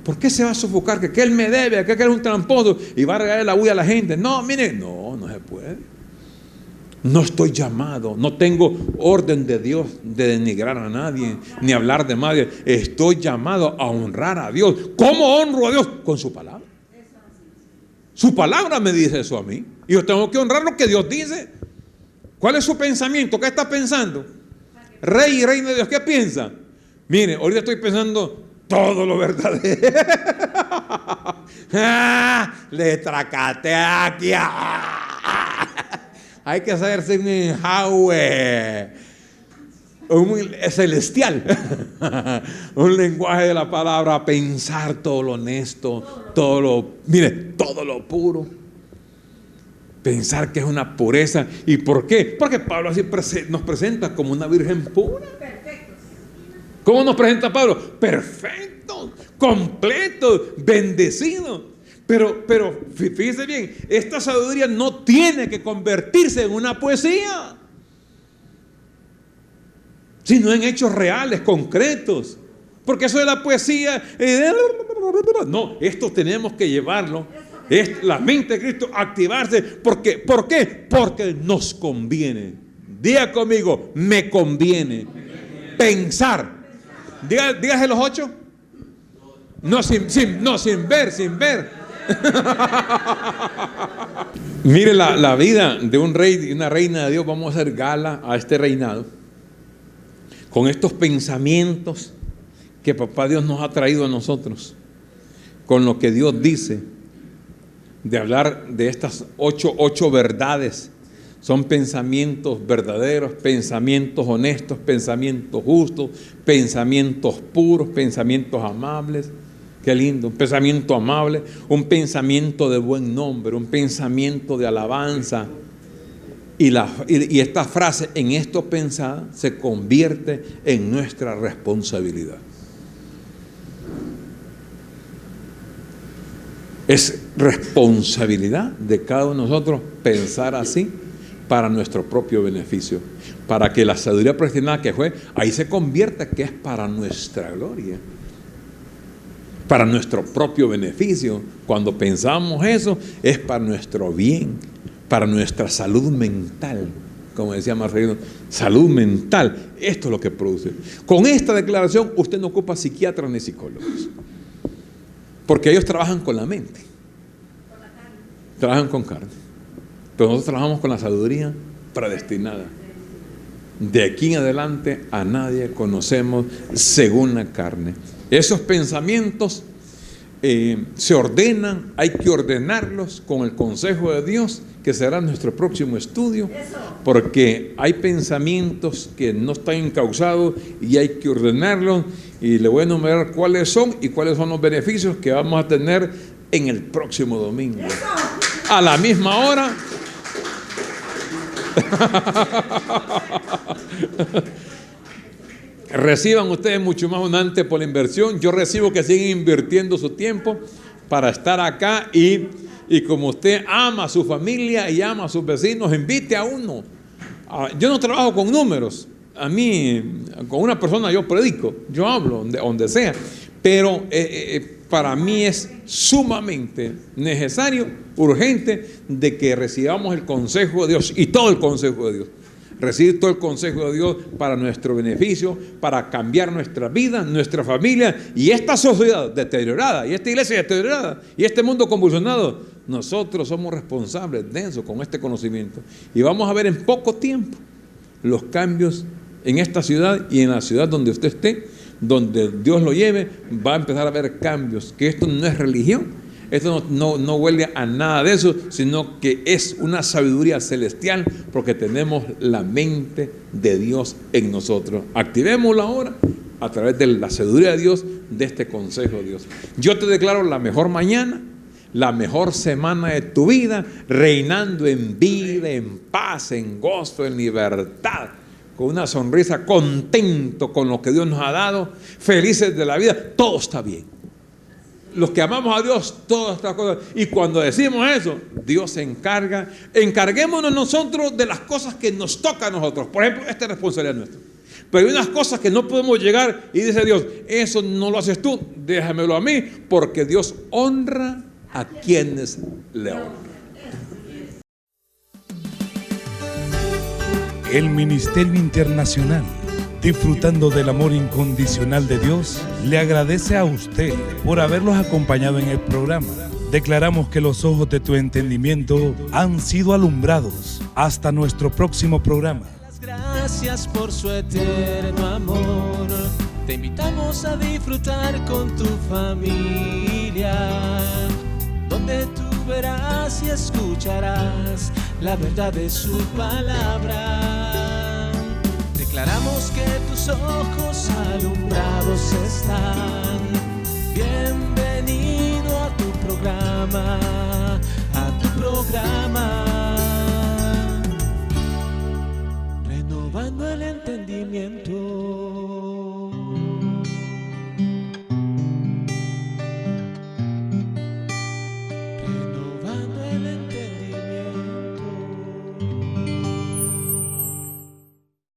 ¿Por qué se va a sofocar? Que él me debe, que él es un tramposo y va a regalar la bulla a la gente. No, mire, no se puede. No estoy llamado, no tengo orden de Dios de denigrar a nadie, ni hablar de nadie. Estoy llamado a honrar a Dios. ¿Cómo honro a Dios? Con su palabra. Su palabra me dice eso a mí. Y yo tengo que honrar lo que Dios dice. ¿Cuál es su pensamiento? ¿Qué está pensando? Rey y reina de Dios, ¿qué piensa? Mire, ahorita estoy pensando todo lo verdadero. Le tracate aquí. Hay que hacerse un enjaue. celestial. Un lenguaje de la palabra, pensar todo lo honesto, todo lo puro. Pensar que es una pureza. ¿Y por qué? Porque Pablo así nos presenta como una virgen pura. ¿Cómo nos presenta Pablo? Perfecto, completo, bendecido. Pero fíjese bien, esta sabiduría no tiene que convertirse en una poesía, sino en hechos reales, concretos. Porque eso de la poesía, no, esto tenemos que llevarlo. Es la mente de Cristo, activarse. ¿Por qué? Porque nos conviene. Diga conmigo, me conviene. Pensar. Dígase los 8. No, sin ver. Mire la vida de un rey y una reina de Dios. Vamos a hacer gala a este reinado con estos pensamientos que Papá Dios nos ha traído a nosotros, con lo que Dios dice, de hablar de estas ocho verdades. Son pensamientos verdaderos, pensamientos honestos, pensamientos justos, pensamientos puros, pensamientos amables. Qué lindo, un pensamiento amable, un pensamiento de buen nombre, un pensamiento de alabanza. Y esta frase, en esto pensada, se convierte en nuestra responsabilidad. Es responsabilidad de cada uno de nosotros pensar así para nuestro propio beneficio, para que la sabiduría predestinada que fue, ahí se convierta que es para nuestra gloria, para nuestro propio beneficio. Cuando pensamos eso, es para nuestro bien, para nuestra salud mental. Como decía Marcelino, salud mental, esto es lo que produce. Con esta declaración usted no ocupa psiquiatras ni psicólogos, porque ellos trabajan con la mente, trabajan con carne, pero nosotros trabajamos con la sabiduría predestinada. De aquí en adelante a nadie conocemos según la carne. Esos pensamientos se ordenan, hay que ordenarlos con el consejo de Dios, que será nuestro próximo estudio, porque hay pensamientos que no están encausados y hay que ordenarlos, y le voy a enumerar cuáles son y cuáles son los beneficios que vamos a tener en el próximo domingo a la misma hora. Reciban ustedes mucho más abundante por la inversión. Yo recibo que sigan invirtiendo su tiempo para estar acá, y como usted ama a su familia y ama a sus vecinos, invite a uno. Yo no trabajo con números. A mí, con una persona yo predico, yo hablo donde sea, pero para mí es sumamente necesario, urgente, de que recibamos el consejo de Dios y todo el consejo de Dios. Recibir todo el consejo de Dios para nuestro beneficio, para cambiar nuestra vida, nuestra familia y esta sociedad deteriorada, y esta iglesia deteriorada, y este mundo convulsionado. Nosotros somos responsables de eso, con este conocimiento. Y vamos a ver en poco tiempo los cambios en esta ciudad y en la ciudad donde usted esté, donde Dios lo lleve. Va a empezar a haber cambios, que esto no es religión. Esto no huele a nada de eso, sino que es una sabiduría celestial, porque tenemos la mente de Dios en nosotros. Activémosla ahora a través de la sabiduría de Dios, de este consejo de Dios. Yo te declaro la mejor mañana, la mejor semana de tu vida, reinando en vida, en paz, en gozo, en libertad, con una sonrisa, contento con lo que Dios nos ha dado, felices de la vida. Todo está bien. Los que amamos a Dios, todas estas cosas. Y cuando decimos eso, Dios se encarga. Encarguémonos nosotros de las cosas que nos toca a nosotros. Por ejemplo, esta es responsabilidad nuestra. Pero hay unas cosas que no podemos llegar, y dice Dios, eso no lo haces tú, déjamelo a mí, porque Dios honra a quienes le honran. El Ministerio Internacional, disfrutando del amor incondicional de Dios, le agradece a usted por haberlos acompañado en el programa. Declaramos que los ojos de tu entendimiento han sido alumbrados. Hasta nuestro próximo programa. Gracias por su eterno amor. Te invitamos a disfrutar con tu familia, donde tú verás y escucharás la verdad de su palabra. Declaramos que tus ojos alumbrados están. Bienvenido a tu programa, renovando el entendimiento.